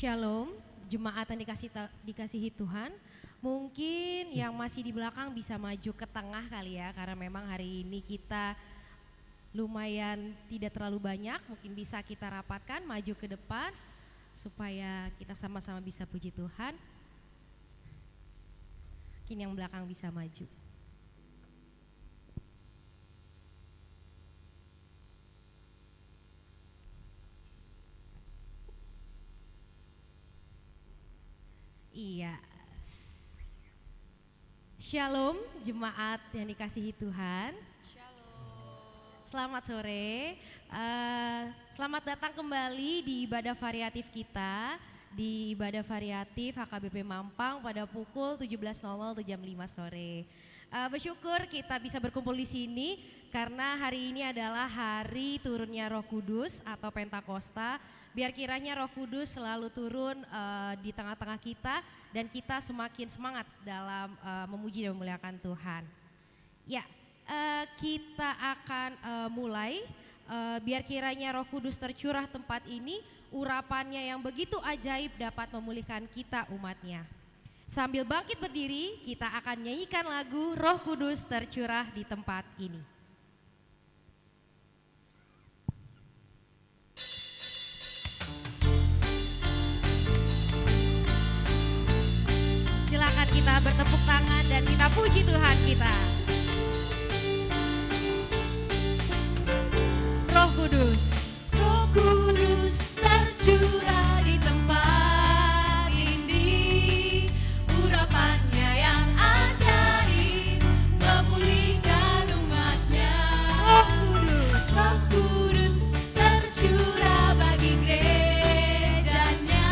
Shalom, jemaat yang dikasihi Tuhan. Mungkin yang masih di belakang bisa maju ke tengah kali ya, karena memang hari ini kita lumayan tidak terlalu banyak. Mungkin bisa kita rapatkan maju ke depan supaya kita sama-sama bisa puji Tuhan. Mungkin yang belakang bisa maju. Iya. Shalom jemaat yang dikasihi Tuhan. Shalom. Selamat sore. Selamat datang kembali di ibadah variatif kita. Di ibadah variatif HKBP Mampang pada pukul 17.00 atau jam 5 sore. Bersyukur kita bisa berkumpul di sini karena hari ini adalah hari turunnya Roh Kudus atau Pentakosta. Biar kiranya Roh Kudus selalu turun di tengah-tengah kita dan kita semakin semangat dalam memuji dan memuliakan Tuhan. Ya, kita akan mulai. Biar kiranya Roh Kudus tercurah tempat ini, urapannya yang begitu ajaib dapat memulihkan kita umatnya. Sambil bangkit berdiri, kita akan nyanyikan lagu Roh Kudus tercurah di tempat ini. Silakan kita bertepuk tangan dan kita puji Tuhan kita. Roh Kudus, Roh Kudus tercurah di tempat ini, urapannya yang ajaib memulihkan umatnya. Roh Kudus, Roh Kudus tercurah bagi gerejanya,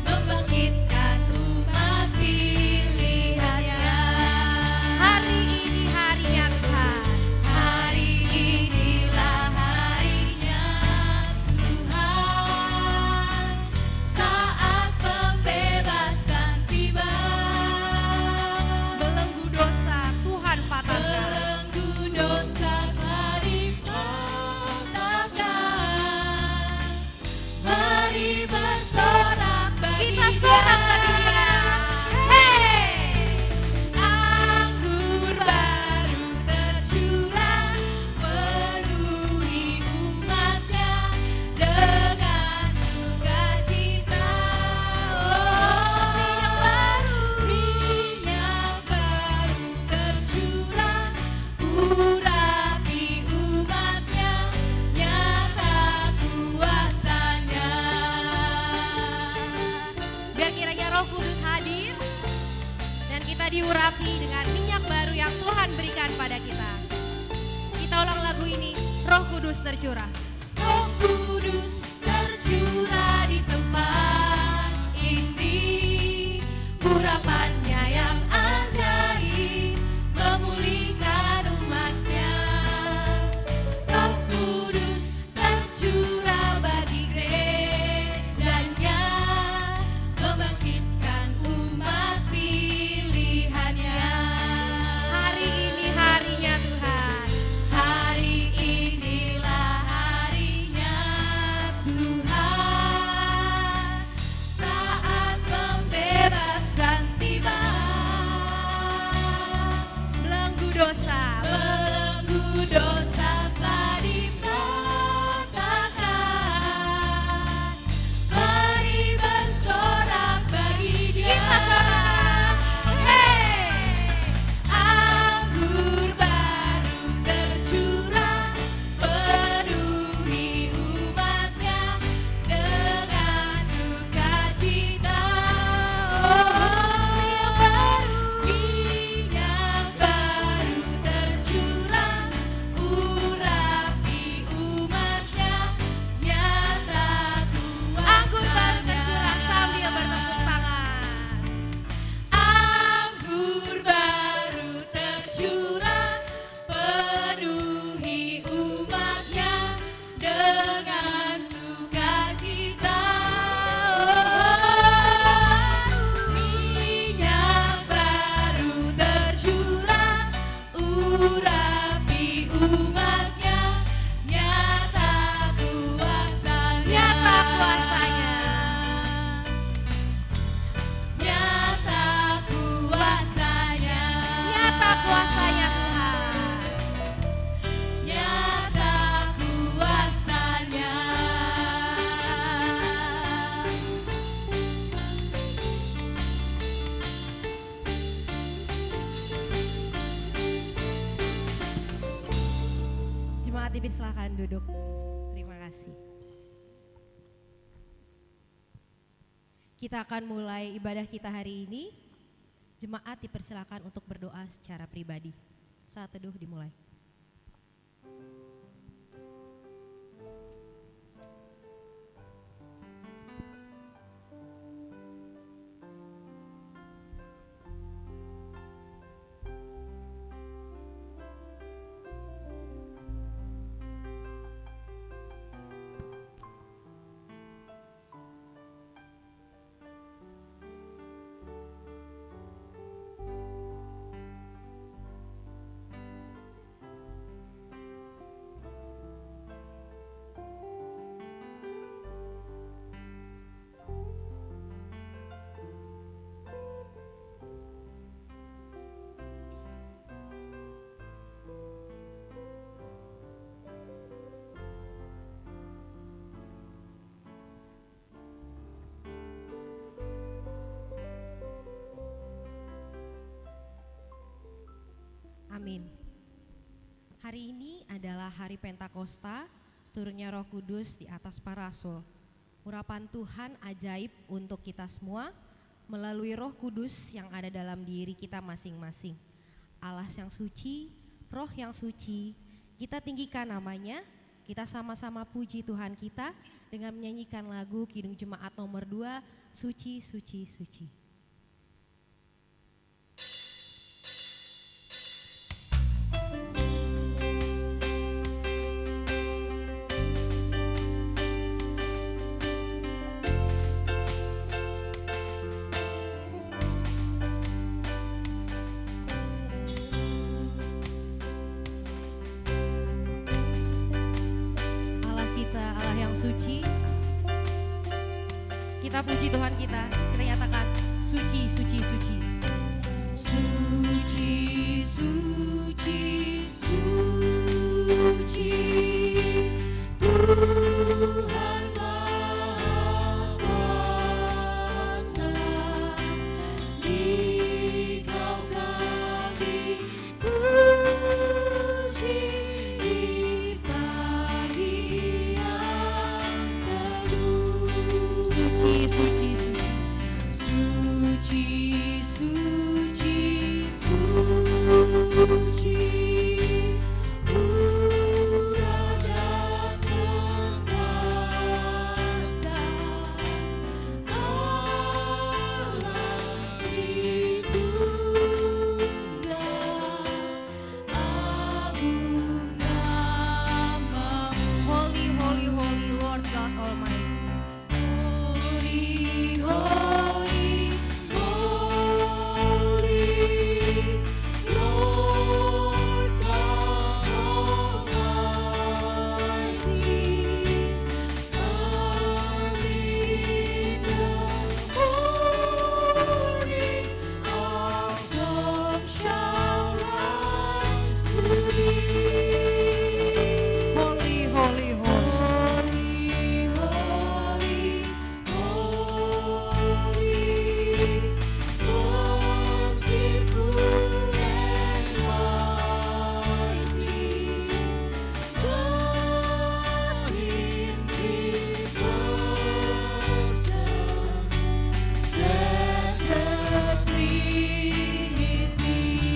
membangkitkan umat pilihannya. hari ini harinya Tuhan. Hari inilah harinya Tuhan, saat pembebasan tiba. Belenggu dosa Tuhan patahkan. Belenggu dosa telah dipatahkan. Mari bersorak bagi Kita sorak bagi Dia. Hey! Anggur baru tercurah, penuhi umatnya dengan sukacita. Minyak baru tercurah, urapi umatnya, nyata kuasanya. Biar kiranya Roh Kudus hadir dan kita diurapi dengan minyak baru yang Tuhan berikan pada kita. Kita ulang lagu ini, Roh Kudus tercurah. Roh Kudus tercurah di tempat ini, urapannya yang ajaib memulihkan umatnya. Roh Kudus tercurah bagi gerejanya, membangkitkan umat pilihannya. Hari ini harinya Tuhan. Hari inilah harinya Silakan duduk. Terima kasih. Kita akan mulai ibadah kita hari ini. Jemaat dipersilakan untuk berdoa secara pribadi. Saat teduh dimulai. Amin. Hari ini adalah hari Pentakosta, turunnya Roh Kudus di atas para rasul. Urapan Tuhan ajaib untuk kita semua melalui Roh Kudus yang ada dalam diri kita masing-masing. Allah yang suci, Roh yang suci, kita tinggikan namanya, kita sama-sama puji Tuhan kita dengan menyanyikan lagu Kidung Jemaat nomor 2, Suci, Suci, Suci. Suci, kita puji Tuhan kita nyatakan suci, suci, suci. Suci, suci, suci, Tuhan Maha Kuasa, Dikau kami puji di pagi yang teduh. Suci, suci, Suci, suci, suci, murah dan perkasa, Allah Tritunggal, agung nama-Mu. Holy, holy, holy Lord God Almighty. Holy, holy, holy, Lord God Almighty, early in the morning, our sun shall rise to thee. Holy, holy, holy.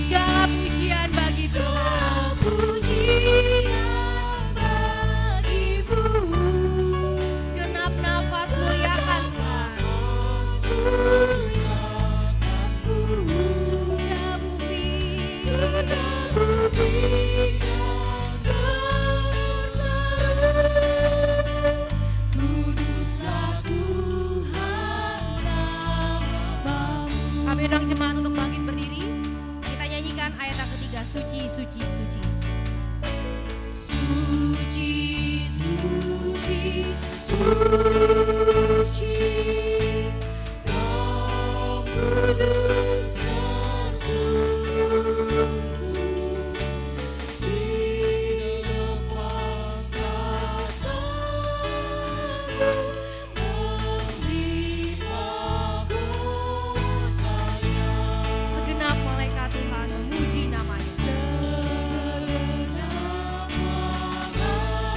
Segala pujian bagi Tuhan. Segenap nafas muliakan Tuhan. Sudah bumi Kuduslah Tuhan namamu. Kami undang jemaat untuk bangkit berdiri. Kita nyanyikan ayat yang ketiga, suci, suci, suci. Suci, suci, suci, Roh Kudus sesungguhku, di depan tatamu, menerima kekayaan. Segenap malaikat Tuhan memuji namanya. Segenap malaikat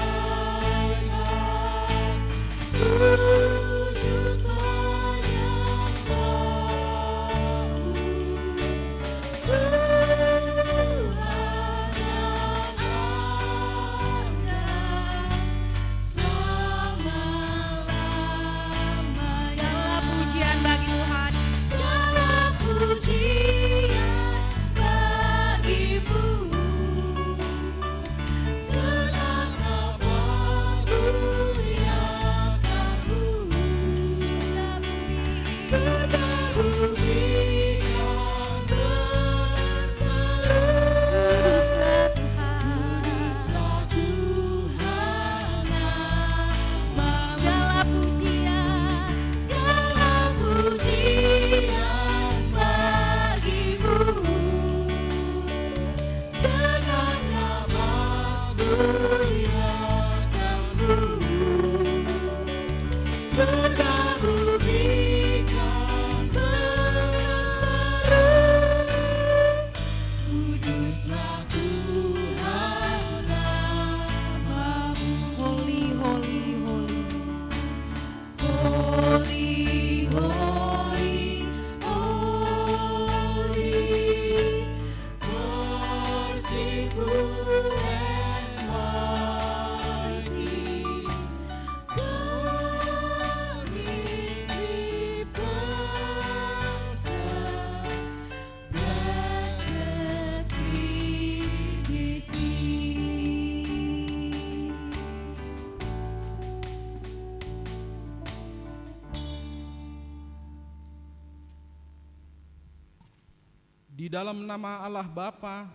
Di dalam nama Allah Bapa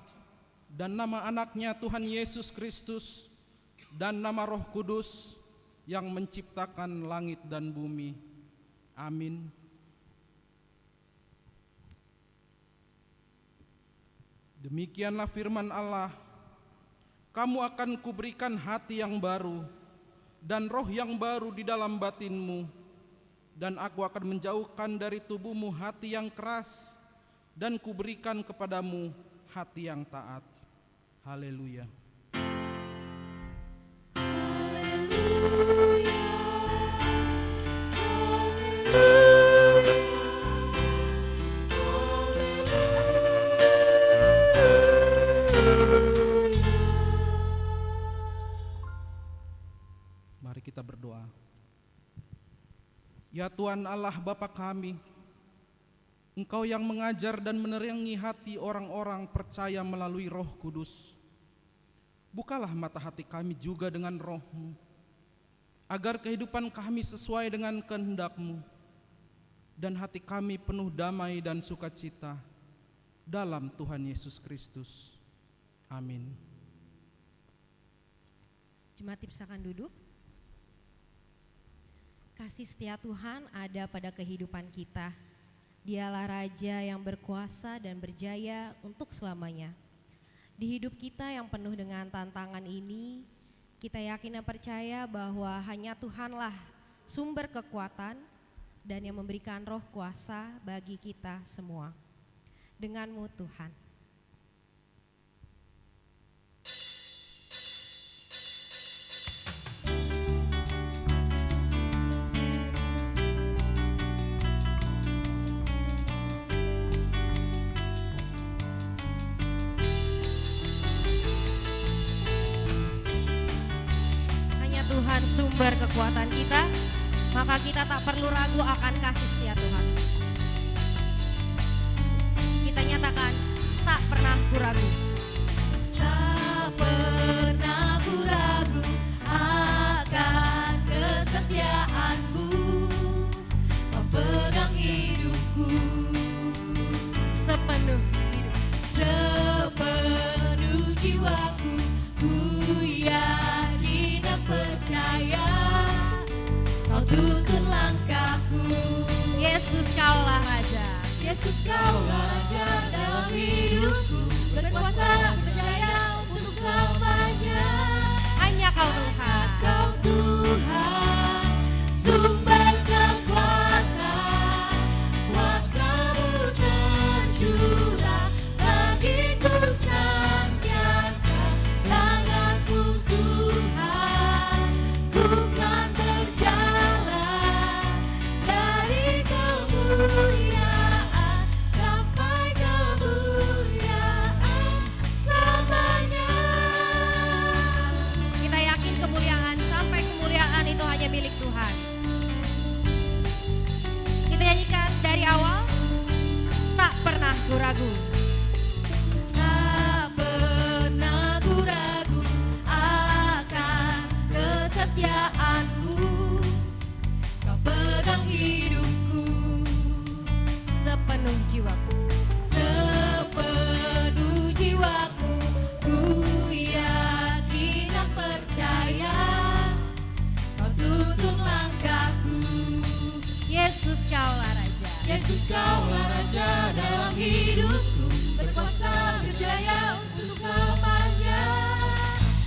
dan nama anaknya Tuhan Yesus Kristus dan nama Roh Kudus yang menciptakan langit dan bumi. Amin. Demikianlah firman Allah, kamu akan kuberikan hati yang baru dan roh yang baru di dalam batinmu, dan aku akan menjauhkan dari tubuhmu hati yang keras, dan kuberikan kepadamu hati yang taat. Haleluya. Mari kita berdoa. Ya Tuhan Allah Bapa kami, Engkau yang mengajar dan menerangi hati orang-orang percaya melalui Roh Kudus. Bukalah mata hati kami juga dengan Roh-Mu, agar kehidupan kami sesuai dengan kehendak-Mu, dan hati kami penuh damai dan sukacita dalam Tuhan Yesus Kristus. Amin. Jemaat silakan duduk. Kasih setia Tuhan ada pada kehidupan kita. Dialah Raja yang berkuasa dan berjaya untuk selamanya. Di hidup kita yang penuh dengan tantangan ini, kita yakin dan percaya bahwa hanya Tuhanlah sumber kekuatan dan yang memberikan roh kuasa bagi kita semua. Denganmu Tuhan. Tuhan sumber kekuatan kita, maka kita tak perlu ragu akan kasih setia Tuhan. Kita nyatakan, tak pernah kuragu. Tak pernah kuragu akan kesetiaan-Mu, memegang hidupku Sepenuh hidup, sepenuh jiwaku. Ku yakin dan percaya Kau tuntun langkahku. Yesus Kaulah Raja. Yesus Kaulah Raja dalam hidupku, berkuasa berjaya untuk selamanya. Hanya Kau Tuhan. Kau Tuhan, sumber kekuatan, kuasa-Mu tercurah bagiku senantiasa. Tanganku Tuhan, ku kan berjalan dari kemuliaan sampai kemuliaan selamanya. Kita yakin kemuliaan sampai kemuliaan itu hanya milik Tuhan. Kita nyanyikan dari awal, tak pernah kuragu. Tak pernah ku ragu akan kesetiaan-Mu, Kau pegang hidupku Sepenuh jiwaku, sepenuh jiwaku. Ku yakin dan percaya Kau tuntun langkahku. Yesus Kaulah Raja. Yesus Kaulah Raja dalam hidupku, berkuasa berjaya untuk selamanya.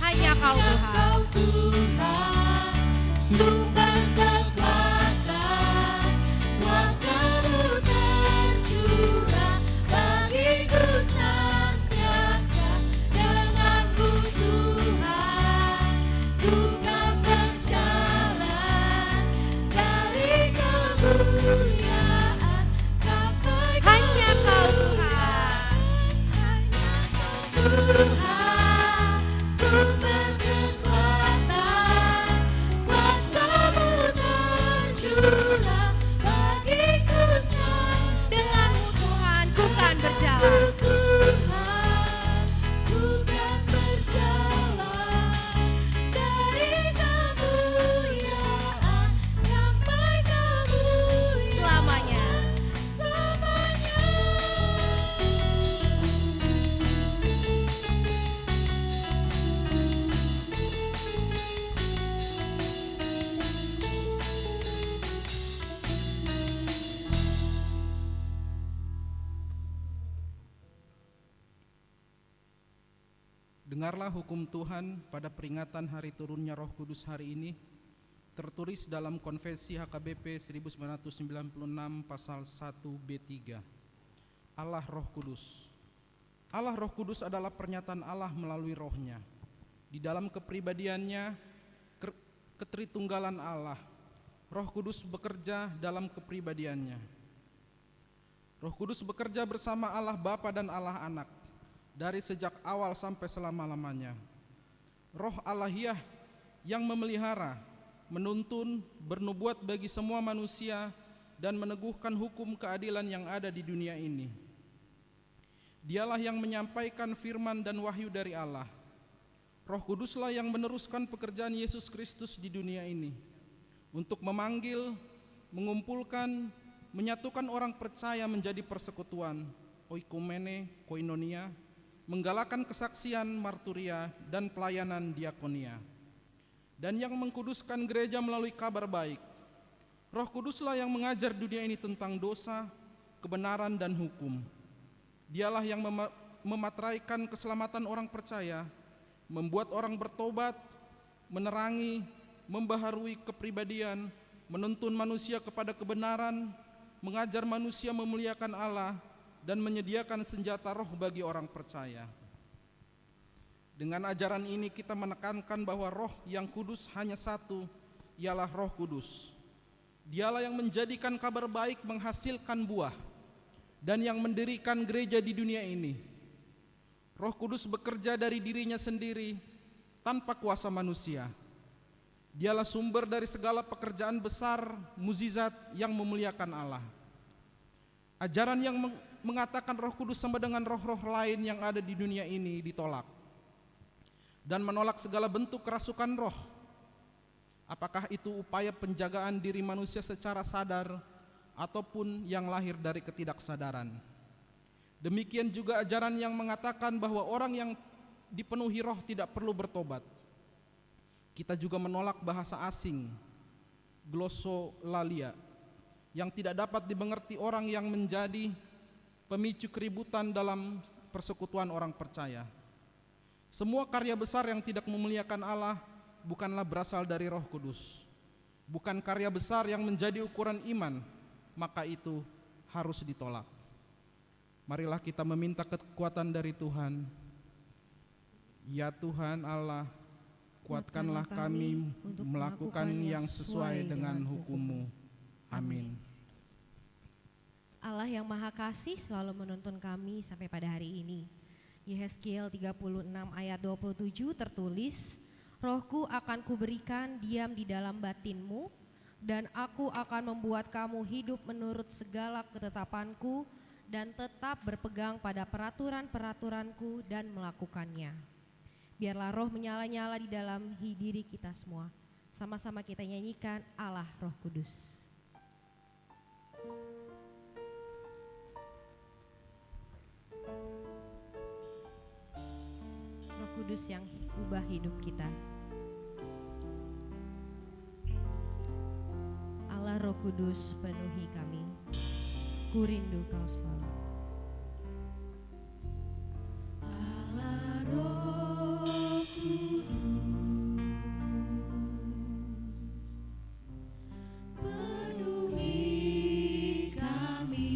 Hanya Kau Tuhan. Kau Tuhan, sumber kekuatan, kuasa-Mu tercurah bagiku senantiasa. Denganmu Tuhan, ku kan berjalan dari kemuliaan sampai Hanya Kau Tuhan. Tuhan, sumber kekuatan. Dengarlah hukum Tuhan pada peringatan hari turunnya Roh Kudus hari ini, tertulis dalam Konvensi HKBP 1996 pasal 1B3. Allah Roh Kudus. Allah Roh Kudus adalah pernyataan Allah melalui rohnya. Di dalam kepribadiannya, ketritunggalan Allah, Roh Kudus bekerja dalam kepribadiannya. Roh Kudus bekerja bersama Allah Bapa dan Allah Anak dari sejak awal sampai selama-lamanya. Roh Allahiyah yang memelihara, menuntun, bernubuat bagi semua manusia dan meneguhkan hukum keadilan yang ada di dunia ini. Dialah yang menyampaikan firman dan wahyu dari Allah. Roh Kuduslah yang meneruskan pekerjaan Yesus Kristus di dunia ini untuk memanggil, mengumpulkan, menyatukan orang percaya menjadi persekutuan, oikumene, koinonia, menggalakkan kesaksian, marturia, dan pelayanan diakonia, dan yang mengkuduskan gereja melalui kabar baik. Roh Kuduslah yang mengajar dunia ini tentang dosa, kebenaran, dan hukum. Dialah yang memateraikan keselamatan orang percaya, membuat orang bertobat, menerangi, membaharui kepribadian, menuntun manusia kepada kebenaran, mengajar manusia memuliakan Allah, dan menyediakan senjata roh bagi orang percaya. Dengan ajaran ini kita menekankan bahwa roh yang kudus hanya satu, ialah Roh Kudus. Dialah yang menjadikan kabar baik menghasilkan buah dan yang mendirikan gereja di dunia ini. Roh Kudus bekerja dari dirinya sendiri tanpa kuasa manusia. Dialah sumber dari segala pekerjaan besar, mukjizat yang memuliakan Allah. Ajaran yang mengatakan Roh Kudus sama dengan roh-roh lain yang ada di dunia ini ditolak dan menolak segala bentuk kerasukan roh. Apakah itu upaya penjagaan diri manusia secara sadar ataupun yang lahir dari ketidaksadaran. Demikian juga ajaran yang mengatakan bahwa orang yang dipenuhi roh tidak perlu bertobat. Kita juga menolak bahasa asing, glossolalia, yang tidak dapat dimengerti orang yang menjadi pemicu keributan dalam persekutuan orang percaya. Semua karya besar yang tidak memuliakan Allah bukanlah berasal dari Roh Kudus. Bukan karya besar yang menjadi ukuran iman, maka itu harus ditolak. Marilah kita meminta kekuatan dari Tuhan. Ya Tuhan Allah, kuatkanlah kami untuk melakukan yang sesuai dengan hukum-Mu. Amin. Allah yang Maha Kasih selalu menuntun kami sampai pada hari ini. Yehezkiel 36 ayat 27 tertulis, Rohku akan kuberikan diam di dalam batinmu, dan aku akan membuat kamu hidup menurut segala ketetapanku dan tetap berpegang pada peraturan-peraturanku dan melakukannya. Biarlah roh menyala-nyala di dalam diri kita semua. Sama-sama kita nyanyikan Allah Roh Kudus. Roh Kudus yang ubah hidup kita. Allah Roh Kudus penuhi kami. Ku rindu Kau selalu. Allah Roh Kudus, penuhi kami.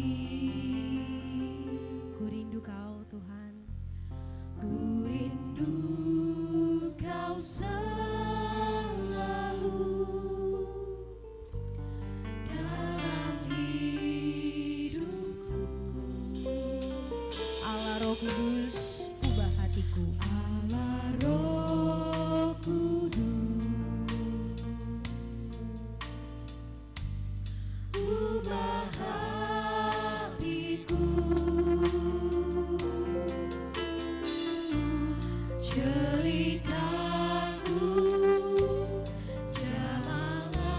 Ku rindu Kau Tuhan. Ku rindu Kau selalu dalam hidupku. Allah Roh Kudus ubah hatiku. Allah Roh Kudus, ubah hatiku. Ceritaku, jalanku,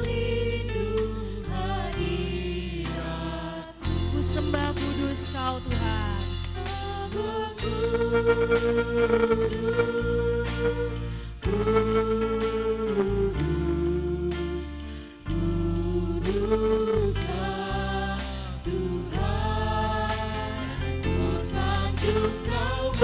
rindu hadirat-Mu. Ku sembah kudus Kau Tuhan. Roh Kudus, Kuduslah Tuhan, ku sanjung Kau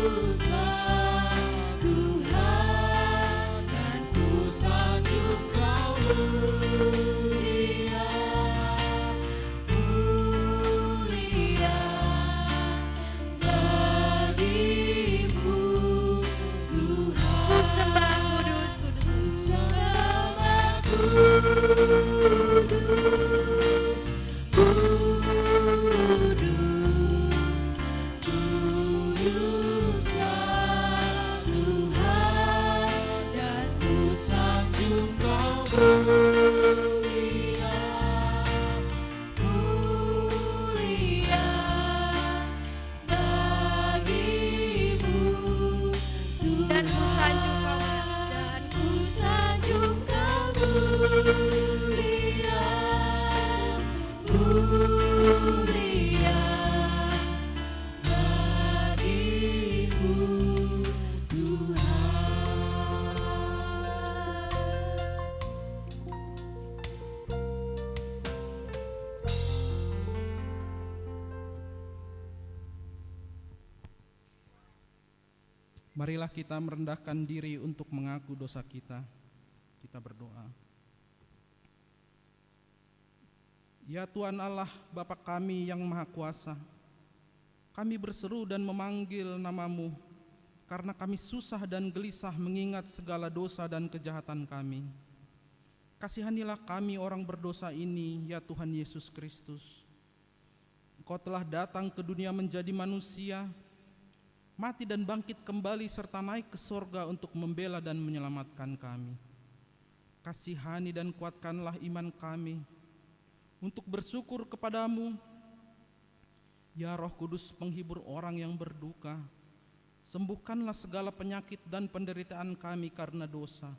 Kuduslah Tuhan, dan ku sanjung Kau mulia, mulia bagimu Tuhan. Ku sembah kudus, kudus. Sembah kudus, kuduslah Tuhan, dan ku sanjung Kau mulia, mulia bagimu Dan ku sanjung Kau dan ku sanjung Kau mulia, mulia bagimu Tuhan. Marilah kita merendahkan diri untuk mengaku dosa kita. Kita berdoa. Ya Tuhan Allah, Bapa kami yang Maha Kuasa, kami berseru dan memanggil nama-Mu karena kami susah dan gelisah mengingat segala dosa dan kejahatan kami. Kasihanilah kami orang berdosa ini, ya Tuhan Yesus Kristus. Engkau telah datang ke dunia menjadi manusia, mati dan bangkit kembali serta naik ke sorga untuk membela dan menyelamatkan kami. Kasihani dan kuatkanlah iman kami untuk bersyukur kepadamu. Ya Roh Kudus, penghibur orang yang berduka, sembuhkanlah segala penyakit dan penderitaan kami karena dosa.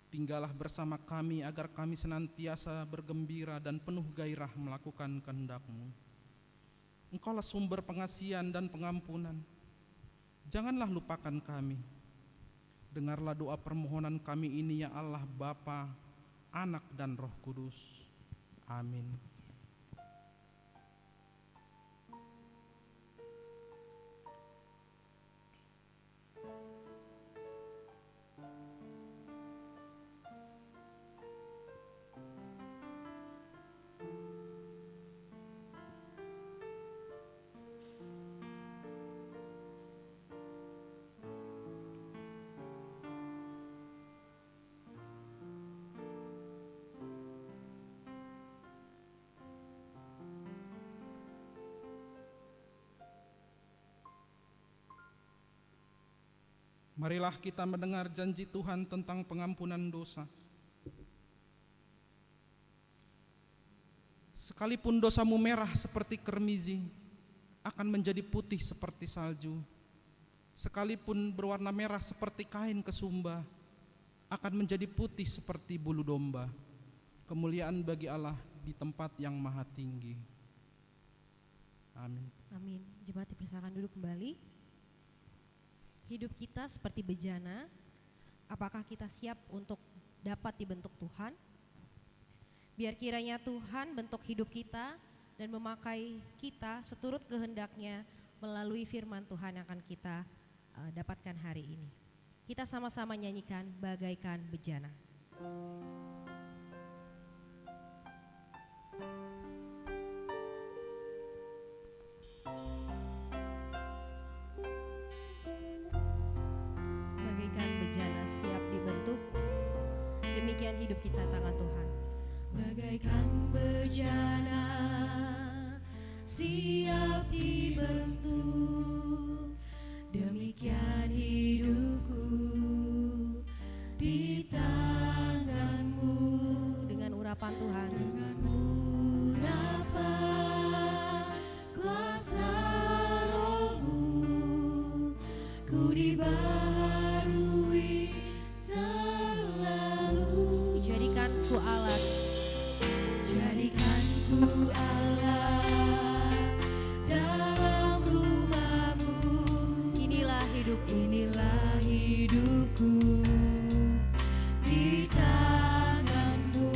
Tinggallah bersama kami agar kami senantiasa bergembira dan penuh gairah melakukan kehendak-Mu. Engkaulah sumber pengasihan dan pengampunan. Janganlah lupakan kami. Dengarlah doa permohonan kami ini, ya Allah Bapa, Anak dan Roh Kudus. Amin. Marilah kita mendengar janji Tuhan tentang pengampunan dosa. Sekalipun dosamu merah seperti kermizi, akan menjadi putih seperti salju. Sekalipun berwarna merah seperti kain kesumba, akan menjadi putih seperti bulu domba. Kemuliaan bagi Allah di tempat yang maha tinggi. Amin. Amin. Jemaat dipersilakan duduk kembali. Hidup kita seperti bejana, apakah kita siap untuk dapat dibentuk Tuhan? Biar kiranya Tuhan bentuk hidup kita dan memakai kita seturut kehendak-Nya melalui firman Tuhan yang akan kita dapatkan hari ini. Kita sama-sama nyanyikan bagaikan bejana. Bagaikan bejana siap dibentuk, demikian hidup kita tangan Tuhan. Bagaikan bejana siap dibentuk, demikian hidupku di tangan-Mu. Dengan urapan Tuhan, Dengan urapan kuasa Roh-Mu, ku dibaharui selalu. jadikanku alat, Jadikanku alat dalam rumah-Mu. inilah hidupku di tangan-Mu.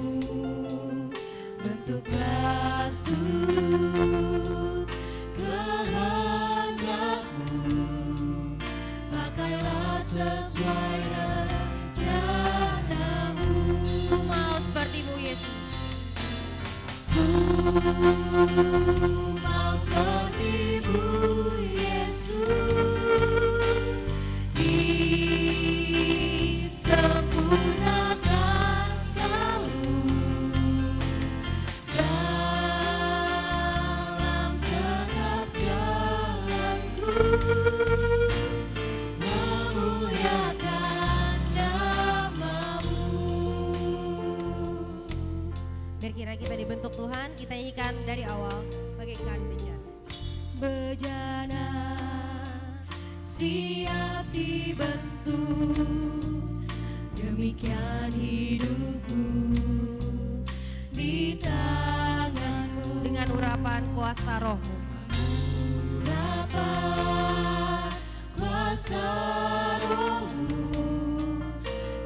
Bentuklah surut kehendak-Mu, pakailah sesuai rencana-Mu. Ku mau seperti-Mu Yesus. Ku mau seperti-Mu Yesus, disempurnakan selalu dalam setiap jalanku, memuliakan nama-Mu. Biar kira kita dibentuk Tuhan, kita nyanyikan dari awal bagaikan bejana. Bejana siap dibentuk, demikian hidupku di tangan-Mu. Dengan urapan kuasa Roh-Mu. Dapat kuasa Roh-Mu,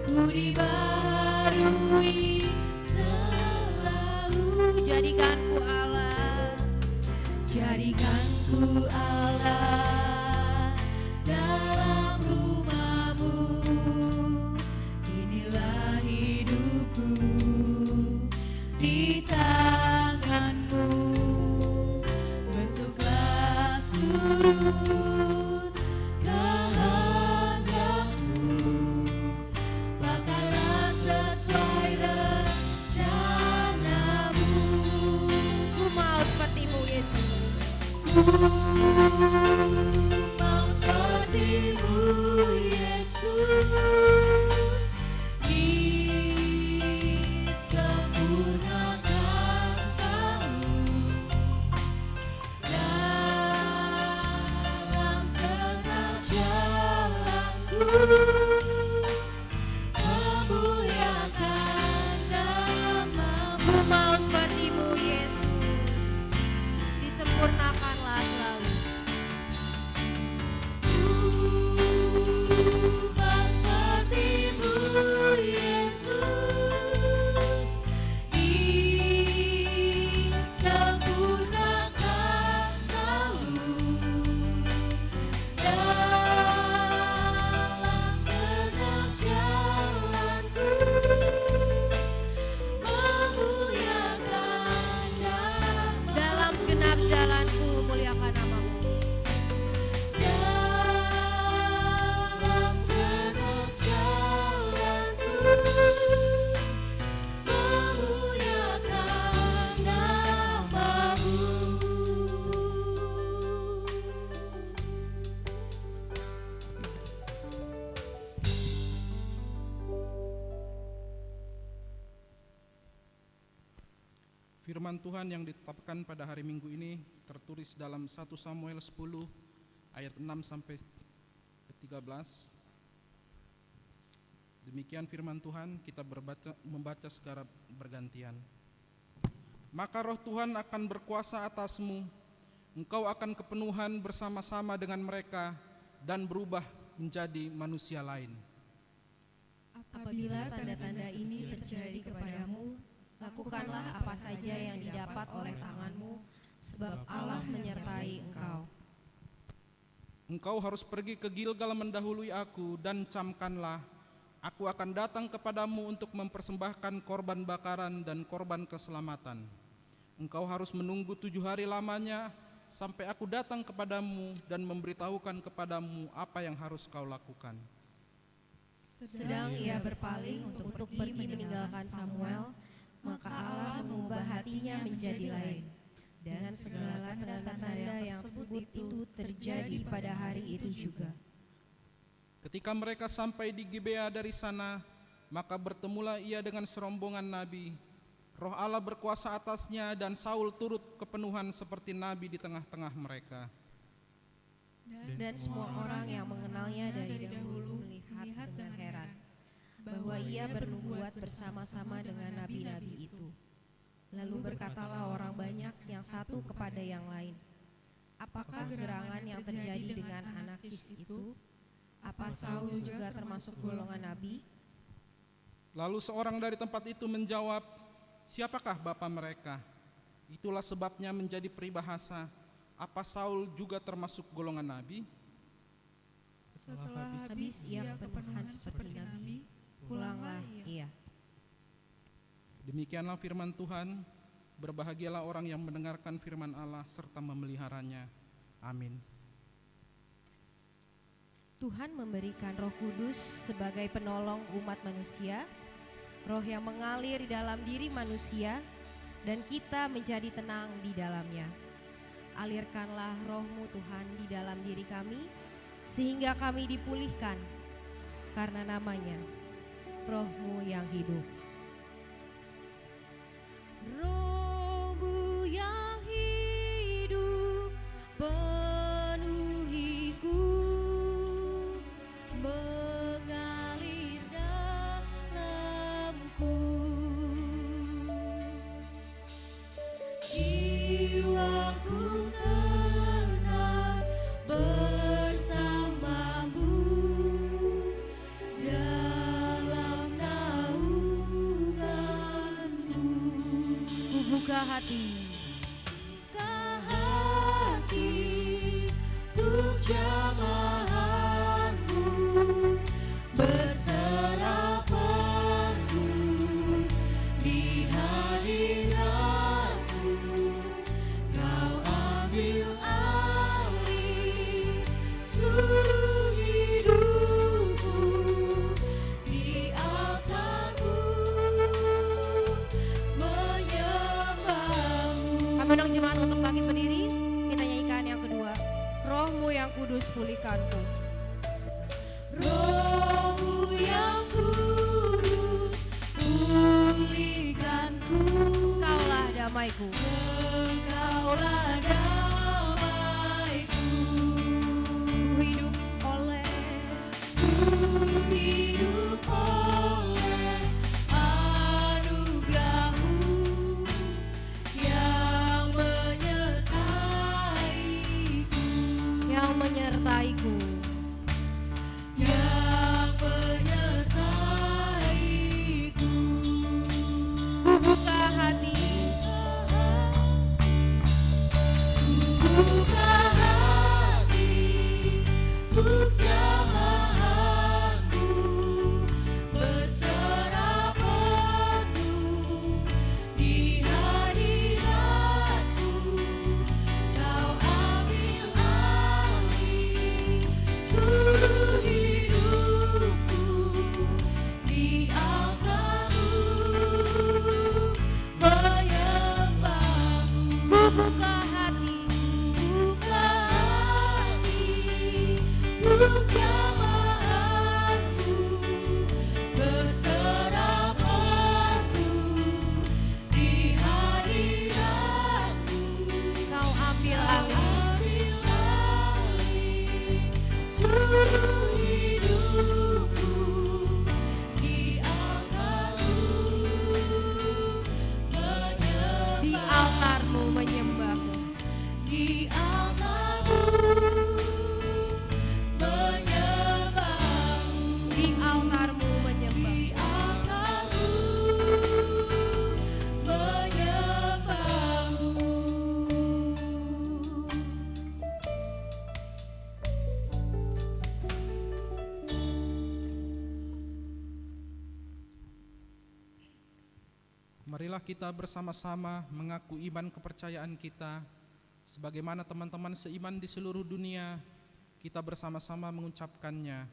ku dibaharui selalu. Jadikanku Allah, Jadikanku Allah dalam rumah-Mu. Inilah hidupku di tangan-Mu. Bentuklah surut kehendak-Mu, pakailah sesuai rencana-Mu. ku mau seperti-Mu Yesus. Ku mau seperti-Mu Yesus, disempurnakan selalu dalam setiap jalanku, memuliakan nama-Mu. Ku mau seperti-Mu Yesus. Disempurnakanlah selalu. Mau seperti-Mu Yesus, disempurnakan selalu dalam setiap jalanku, memuliakan nama-Mu. Dalam segenap jalanku muliakan nama-Mu. Dalam setiap jalanku, memuliakan nama-Mu. Firman Tuhan yang ditetapkan pada hari Minggu ini tertulis dalam 1 Samuel 10 ayat 6 sampai 13. Demikian firman Tuhan, kita membaca secara bergantian. Maka roh Tuhan akan berkuasa atasmu, engkau akan kepenuhan bersama-sama dengan mereka dan berubah menjadi manusia lain. Apabila tanda-tanda ini terjadi kepadamu, lakukanlah apa saja yang didapat oleh tanganmu, sebab Allah menyertai engkau. Engkau harus pergi ke Gilgal mendahului aku dan camkanlah, aku akan datang kepadamu untuk mempersembahkan korban bakaran dan korban keselamatan. Engkau harus menunggu 7 hari lamanya sampai aku datang kepadamu dan memberitahukan kepadamu apa yang harus kau lakukan. Sedang ia berpaling untuk pergi meninggalkan Samuel, maka Allah mengubah hatinya menjadi lain. Dan segala tanda-tanda yang sebut itu terjadi pada hari itu juga. Ketika mereka sampai di Gibea dari sana, maka bertemulah ia dengan serombongan nabi. Roh Allah berkuasa atasnya dan Saul turut kepenuhan seperti nabi di tengah-tengah mereka. Dan semua orang yang mengenalnya dari dahulu melihat dengan heran bahwa ia bernubuat bersama-sama dengan nabi-nabi itu. Lalu berkatalah orang banyak yang satu kepada yang lain, apakah gerangan yang terjadi dengan anak Kis itu? Apa Saul juga termasuk golongan nabi? Lalu seorang dari tempat itu menjawab, siapakah bapa mereka? Itulah sebabnya menjadi peribahasa, apa Saul juga termasuk golongan nabi? Setelah Habis ia penuhan seperti nabi, pulanglah ia. Demikianlah firman Tuhan. Berbahagialah orang yang mendengarkan firman Allah serta memeliharanya. Amin. Tuhan memberikan Roh Kudus sebagai penolong umat manusia, roh yang mengalir di dalam diri manusia, dan kita menjadi tenang di dalamnya. Alirkanlah Roh-Mu Tuhan di dalam diri kami, sehingga kami dipulihkan karena namanya, Roh-Mu yang hidup. Roh-Mu yang hidup penuhiku, mengalir dalamku. Jiwaku tenang bersamamu dalam naunganmu. Ku buka hati, untuk jamahanmu, berserah penuh di hadiratmu. Kau ambil alih seluruh hidupku, di altarku menyembahmu. kami undang jemaat untuk bangkit berdiri. Kita nyanyikan yang kedua, Roh-Mu yang kudus pulihkanku. Roh-Mu yang kudus, pulihkanku. Kaulah damaiku. Engkaulah damaiku. Ku hidup oleh Hidup oleh anugerah-Mu yang menyertaiku, yang menyertaiku. yang menyertaiku. Ku buka hati, Buka hati untuk jamahanmu, berserah penuh di hadiratmu. Kau ambil alih seluruh hidupku, di altarmu menyembahmu. ku buka hati, Buka hati untuk jamahanmu, berserah penuh di hadiratmu. kau ambil alih. Ambil alih seluruh hidupku, di altarmu Di menyembah. altarmu menyembahmu. Di altarmu menyembahmu. Di altarmu menyembah. Di altarmu menyembahmu. Marilah kita bersama-sama mengaku iman kepercayaan kita. Sebagaimana teman-teman seiman di seluruh dunia, kita bersama-sama mengucapkannya.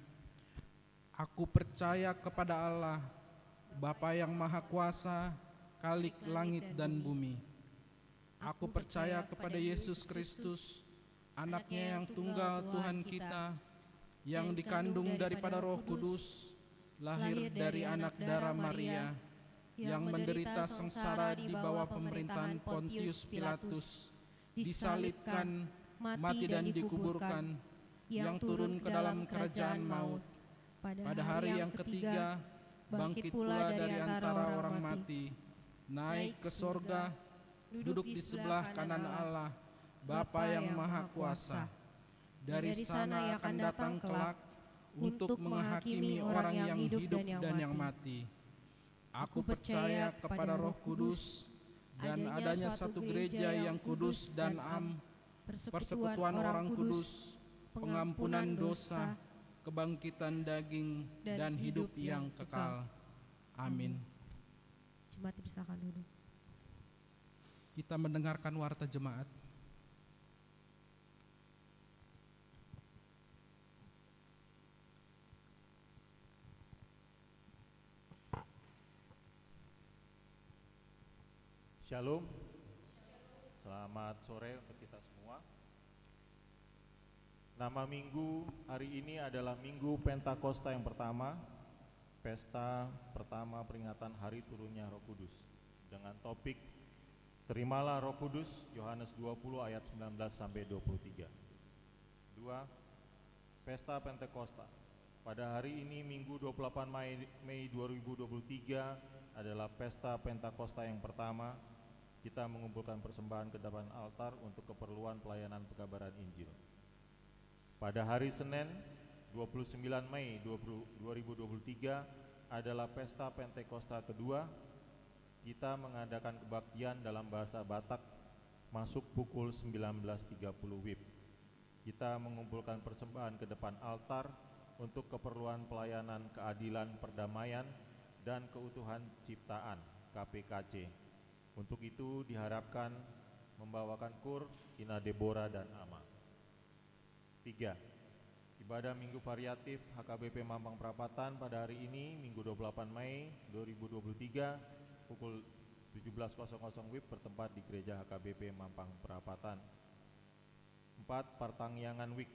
Aku percaya kepada Allah, Bapa yang Maha Kuasa, Khalik langit dan bumi. Aku percaya kepada Yesus Kristus, Anaknya yang tunggal Tuhan kita, yang dikandung daripada Roh Kudus, lahir dari anak darah Maria, yang menderita sengsara di bawah pemerintahan Pontius Pilatus, disalibkan, mati dan dikuburkan, yang turun ke dalam kerajaan maut. Pada hari yang ketiga, bangkit pula dari antara orang mati, naik ke sorga, duduk di sebelah kanan Allah, Bapa yang Maha Kuasa. Dari sana akan datang kelak untuk menghakimi orang yang hidup dan yang mati. Aku percaya kepada Roh Kudus, dan adanya satu gereja yang kudus dan am, persekutuan orang kudus, pengampunan dosa, kebangkitan daging, dan hidup yang kekal. Amin. Jemaat dipersilakan duduk. Kita mendengarkan warta jemaat. Shalom, selamat sore untuk kita semua. Nama minggu hari ini adalah Minggu Pentakosta yang pertama, pesta pertama peringatan hari turunnya Roh Kudus, dengan topik Terimalah Roh Kudus, Yohanes 20 ayat 19 sampai 23. 2. Pesta Pentakosta. Pada hari ini Minggu 28 Mei 2023 adalah pesta Pentakosta yang pertama. Kita mengumpulkan persembahan ke depan altar untuk keperluan pelayanan pekabaran Injil. Pada hari Senin 29 Mei 2023 adalah pesta Pentakosta kedua. Kita mengadakan kebaktian dalam bahasa Batak masuk pukul 19.30 WIB. Kita mengumpulkan persembahan ke depan altar untuk keperluan pelayanan keadilan perdamaian dan keutuhan ciptaan KPKC. Untuk itu diharapkan membawakan kur, Ina Deborah dan Ama. 3. Ibadah Minggu Variatif HKBP Mampang Perapatan pada hari ini Minggu 28 Mei 2023 pukul 17.00 WIB bertempat di Gereja HKBP Mampang Perapatan. 4. Partangyangan Week.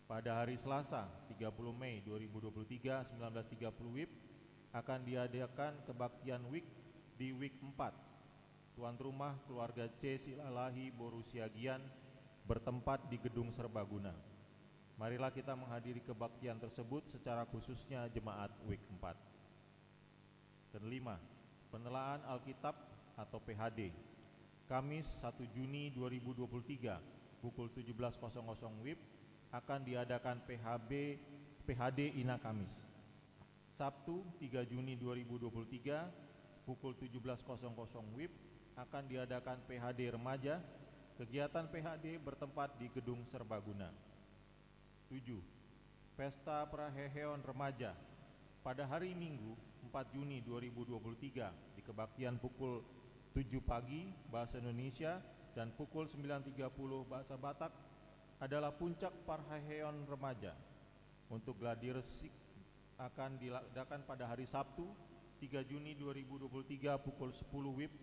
Pada hari Selasa 30 Mei 2023 19.30 WIB akan diadakan kebaktian Week di Week 4. Tuan rumah keluarga C. Silalahi Borusiagian bertempat di Gedung Serbaguna. Marilah kita menghadiri kebaktian tersebut secara khususnya jemaat Week 4. Dan 5. Penelaan Alkitab atau PHD. Kamis 1 Juni 2023 pukul 17.00 WIB akan diadakan PHD Ina Kamis. Sabtu 3 Juni 2023 pukul 17.00 WIB akan diadakan PHD Remaja. Kegiatan PHD bertempat di Gedung Serbaguna. 7. Pesta Praheheon Remaja. Pada hari Minggu 4 Juni 2023 di kebaktian pukul 7 pagi bahasa Indonesia dan pukul 9.30 bahasa Batak adalah puncak Praheheon Remaja. Untuk gladi resik akan diadakan pada hari Sabtu 3 Juni 2023 pukul 10 WIB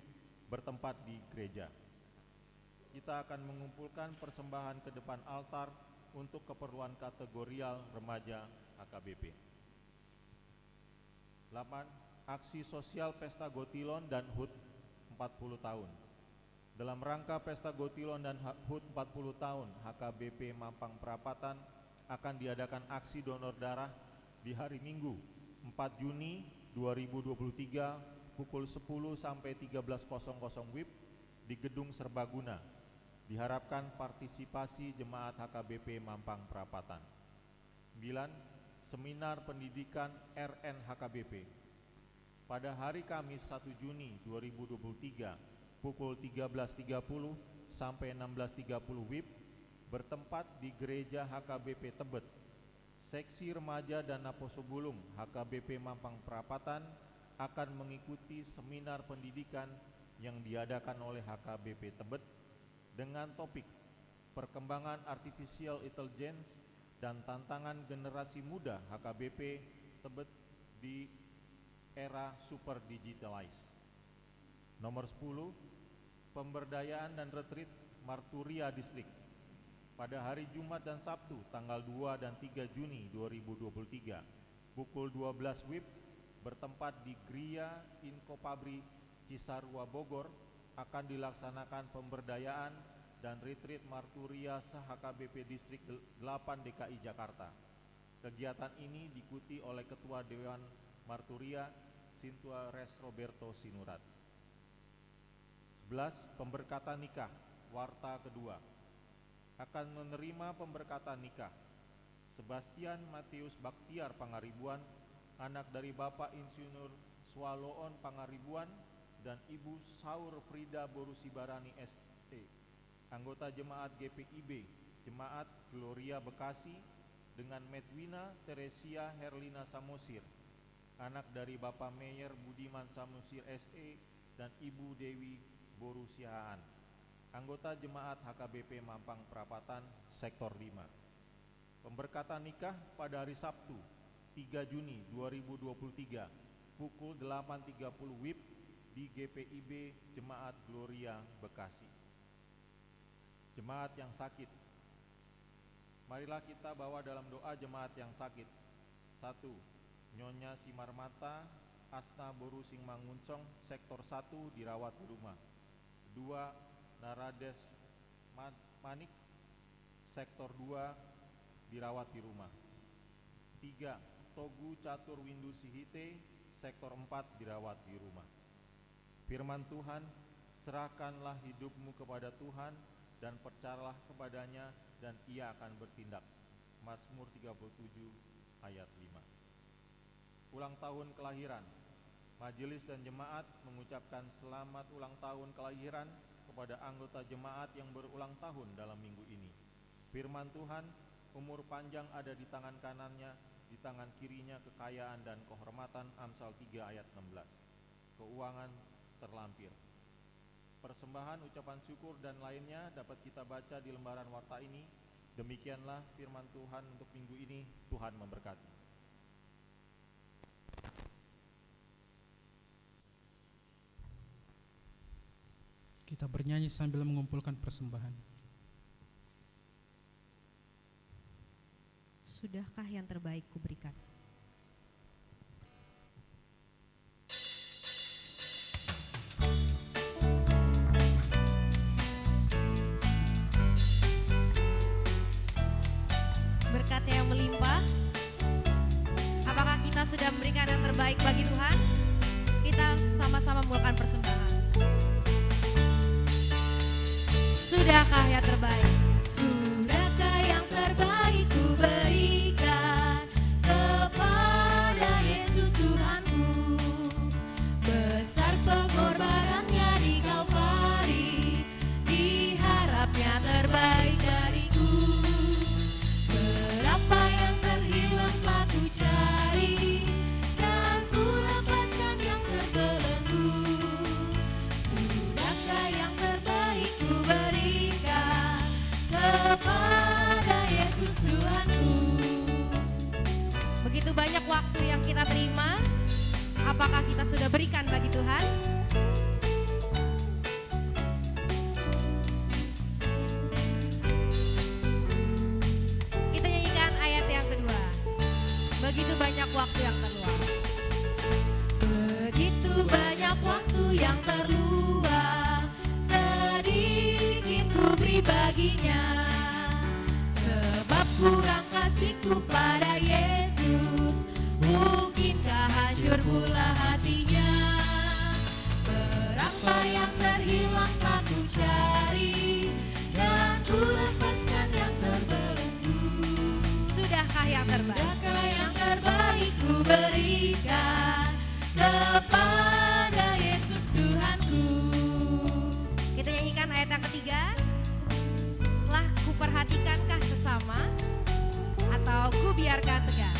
bertempat di gereja. Kita akan mengumpulkan persembahan ke depan altar untuk keperluan kategorial remaja HKBP. 8. Aksi sosial Pesta Gotilon dan HUT 40 tahun. Dalam rangka Pesta Gotilon dan HUT 40 tahun, HKBP Mampang Perapatan akan diadakan aksi donor darah di hari Minggu 4 Juni 2023 pukul 10 sampai 13.00 WIB di Gedung Serbaguna. Diharapkan partisipasi jemaat HKBP Mampang Perapatan. 9. Seminar Pendidikan RN HKBP. Pada hari Kamis 1 Juni 2023 pukul 13.30 sampai 16.30 WIB bertempat di Gereja HKBP Tebet. Seksi Remaja dan Naposobulung HKBP Mampang Perapatan akan mengikuti seminar pendidikan yang diadakan oleh HKBP Tebet dengan topik Perkembangan Artificial Intelligence dan Tantangan Generasi Muda HKBP Tebet di Era Super Digitalized. Nomor 10, Pemberdayaan dan Retreat Marturia Distrik. Pada hari Jumat dan Sabtu tanggal 2 dan 3 Juni 2023 pukul 12 WIB bertempat di Gria Inkopabri Cisarua Bogor akan dilaksanakan pemberdayaan dan retreat Marturia se-HKBP Distrik 8 DKI Jakarta. Kegiatan ini diikuti oleh Ketua Dewan Marturia Sintua Res Roberto Sinurat. 11. Pemberkatan nikah warta kedua. Akan menerima pemberkatan nikah Sebastian Matius Baktiar Pangaribuan, anak dari Bapak Insinyur Swaloon Pangaribuan dan Ibu Saur Frida Borusibarani ST, anggota Jemaat GPIB, Jemaat Gloria Bekasi, dengan Medwina Teresia Herlina Samosir, anak dari Bapak Meyer Budiman Samosir SE dan Ibu Dewi Borusihaan, anggota Jemaat HKBP Mampang Perapatan, Sektor 5. Pemberkatan nikah pada hari Sabtu, 3 Juni 2023, pukul 8.30 WIB di GPIB Jemaat Gloria Bekasi. Jemaat yang sakit. Marilah kita bawa dalam doa jemaat yang sakit. 1. Nyonya Simarmata Asna Boru Singmangunsong, Sektor 1, dirawat di rumah. 2. Narades Manik, Sektor 2, dirawat di rumah. 3. Togu Catur Windu Sihite, Sektor 4, dirawat di rumah. Firman Tuhan, serahkanlah hidupmu kepada Tuhan dan percayalah kepadanya dan ia akan bertindak. Mazmur 37 ayat 5. Ulang tahun kelahiran. Majelis dan jemaat mengucapkan selamat ulang tahun kelahiran kepada anggota jemaat yang berulang tahun dalam minggu ini. Firman Tuhan, umur panjang ada di tangan kanannya, di tangan kirinya kekayaan dan kehormatan. Amsal 3 ayat 16. Keuangan terlampir. Persembahan, ucapan syukur dan lainnya dapat kita baca di lembaran warta ini. Demikianlah firman Tuhan untuk minggu ini. Tuhan memberkati. Kita bernyanyi sambil mengumpulkan persembahan. Sudahkah yang terbaik kuberikan? Berkatnya yang melimpah. Apakah kita sudah memberikan yang terbaik bagi Tuhan? Kita sama-sama membawakan persembahan. Sudahkah yang terbaik? Sudahkah yang terbaik ku berikan kepada Yesus Tuhanku? Besar pengorbanannya di Kalvari, diharapnya terbaik dariku. Berapa yang terhilang telah ku cari, dan ku lepaskan yang terbelenggu. Sudahkah yang terbaik ku berikan kepada Yesus Tuhanku? Begitu banyak waktu yang kita terima. Apakah kita sudah berikan bagi Tuhan? Kita nyanyikan ayat yang kedua. Begitu banyak waktu yang terluang. Begitu banyak waktu yang terluang, sedikit ku beri baginya. Sebab kurang kasihku pada Yesus, mungkinkah hancur pula hatinya. Berapa yang terhilang telah ku cari, dan ku lepaskan yang terbelenggu. Sudahkah yang terbaik? Sudahkah yang terbaik ku berikan kepada Yesus Tuhanku? Kita nyanyikan ayat yang ketiga. Telah kuperhatikankah sesama, atau ku biarkan tegar?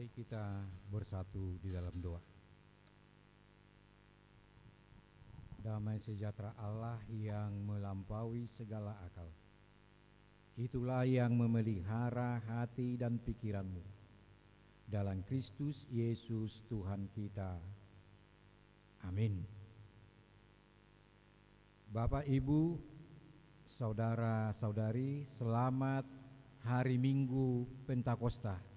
Mari kita bersatu di dalam doa. Damai sejahtera Allah yang melampaui segala akal, itulah yang memelihara hati dan pikiranmu dalam Kristus Yesus Tuhan kita. Amin. Bapak, Ibu, saudara-saudari, selamat hari Minggu Pentakosta.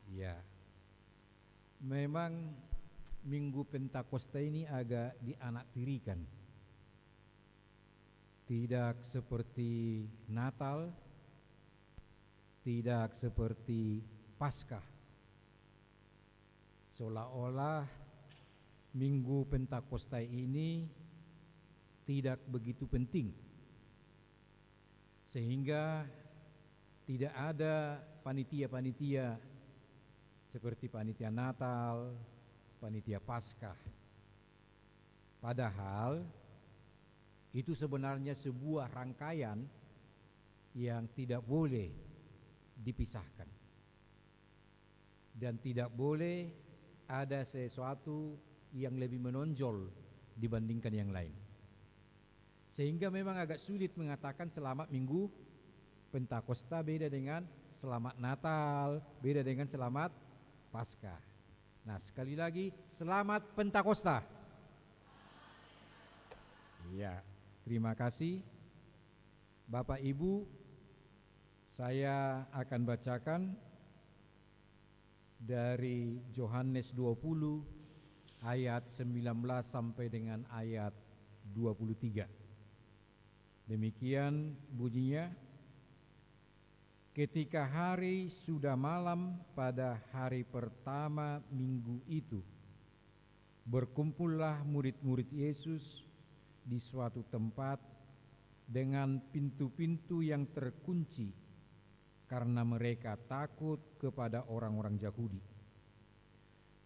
Ya, memang Minggu Pentakosta ini agak dianaktirikan. Tidak seperti Natal, tidak seperti Paskah. Seolah-olah Minggu Pentakosta ini tidak begitu penting, sehingga tidak ada panitia-panitia seperti panitia Natal, panitia Paskah. Padahal itu sebenarnya sebuah rangkaian yang tidak boleh dipisahkan, dan tidak boleh ada sesuatu yang lebih menonjol dibandingkan yang lain. Sehingga memang agak sulit mengatakan selamat Minggu Pentakosta beda dengan selamat Natal, beda dengan selamat Paskah. Nah, sekali lagi, selamat Pentakosta. Ya, terima kasih. Bapak Ibu, saya akan bacakan dari Yohanes 20 ayat 19 sampai dengan ayat 23. Demikian bunyinya. Ketika hari sudah malam pada hari pertama minggu itu, berkumpullah murid-murid Yesus di suatu tempat dengan pintu-pintu yang terkunci karena mereka takut kepada orang-orang Yahudi.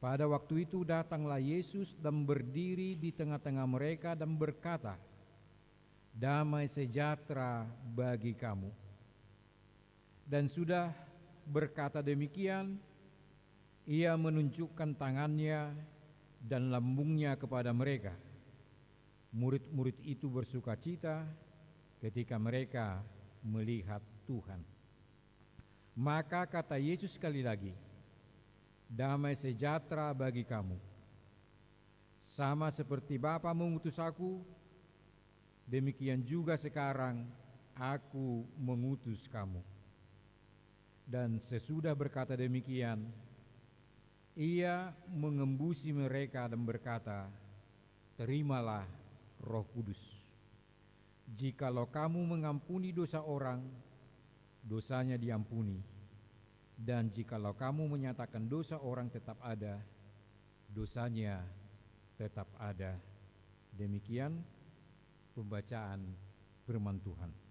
Pada waktu itu datanglah Yesus dan berdiri di tengah-tengah mereka dan berkata, "Damai sejahtera bagi kamu." Dan sudah berkata demikian, ia menunjukkan tangannya dan lambungnya kepada mereka. Murid-murid itu bersukacita ketika mereka melihat Tuhan. Maka kata Yesus sekali lagi, "Damai sejahtera bagi kamu. Sama seperti Bapa mengutus aku, demikian juga sekarang aku mengutus kamu." Dan sesudah berkata demikian, ia mengembusi mereka dan berkata, "Terimalah Roh Kudus. Jikalau kamu mengampuni dosa orang, dosanya diampuni. Dan jikalau kamu menyatakan dosa orang tetap ada, dosanya tetap ada." Demikian pembacaan firman Tuhan.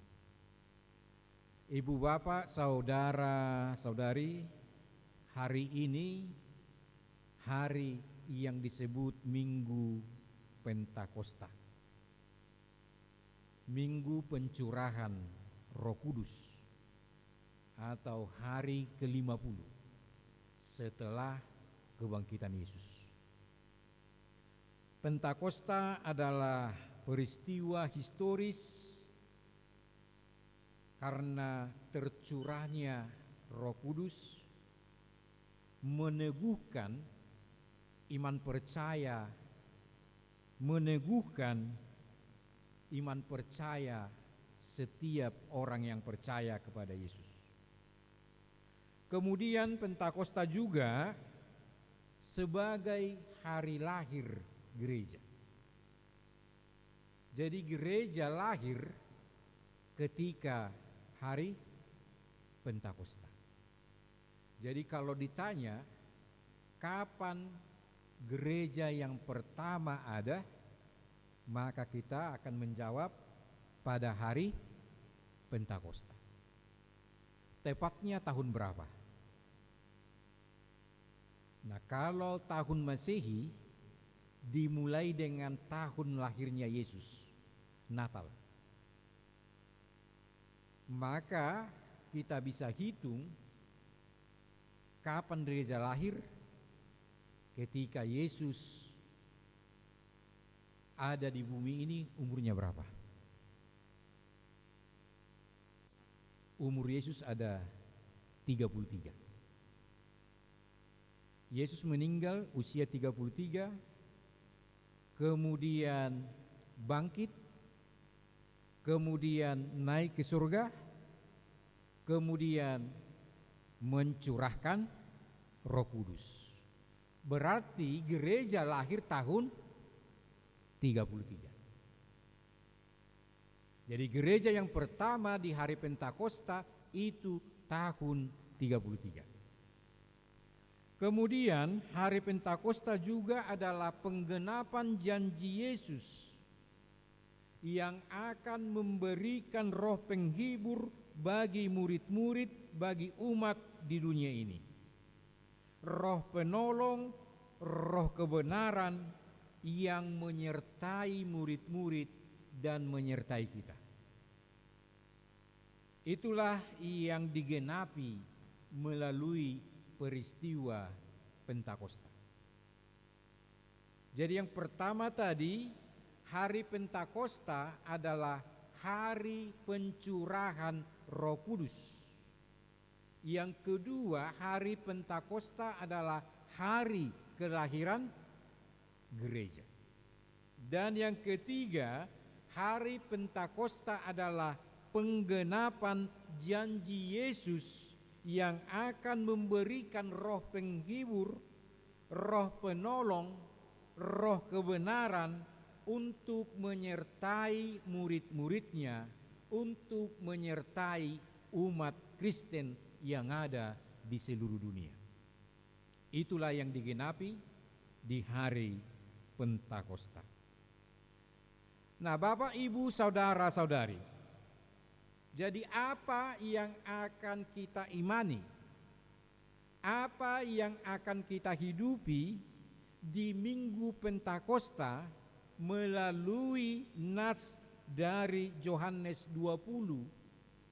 Ibu, bapak, saudara, saudari, hari ini hari yang disebut Minggu Pentakosta, Minggu Pencurahan Roh Kudus, atau hari ke-50 setelah kebangkitan Yesus. Pentakosta adalah peristiwa historis karena tercurahnya Roh Kudus meneguhkan iman percaya, setiap orang yang percaya kepada Yesus. Kemudian Pentakosta juga sebagai hari lahir gereja. Jadi gereja lahir ketika hari Pentakosta. Jadi kalau ditanya kapan gereja yang pertama ada, maka kita akan menjawab pada hari Pentakosta. Tepatnya tahun berapa? Nah, kalau tahun Masehi dimulai dengan tahun lahirnya Yesus, Natal. Maka kita bisa hitung kapan gereja lahir, ketika Yesus ada di bumi ini umurnya berapa? Umur Yesus ada 33. Yesus meninggal usia 33, kemudian bangkit, kemudian naik ke surga, kemudian mencurahkan Roh Kudus. Berarti gereja lahir tahun 33. Jadi gereja yang pertama di hari Pentakosta itu tahun 33. Kemudian hari Pentakosta juga adalah penggenapan janji Yesus yang akan memberikan roh penghibur bagi murid-murid, bagi umat di dunia ini. Roh penolong, roh kebenaran yang menyertai murid-murid dan menyertai kita. Itulah yang digenapi melalui peristiwa Pentakosta. Jadi yang pertama tadi, hari Pentakosta adalah hari pencurahan Roh Kudus. Yang kedua, hari Pentakosta adalah hari kelahiran gereja. Dan yang ketiga, hari Pentakosta adalah penggenapan janji Yesus yang akan memberikan roh penghibur, roh penolong, roh kebenaran untuk menyertai murid-muridnya, untuk menyertai umat Kristen yang ada di seluruh dunia. Itulah yang digenapi di hari Pentakosta. Nah, Bapak, Ibu, saudara-saudari, jadi apa yang akan kita imani? Apa yang akan kita hidupi di Minggu Pentakosta melalui nas dari Yohanes 20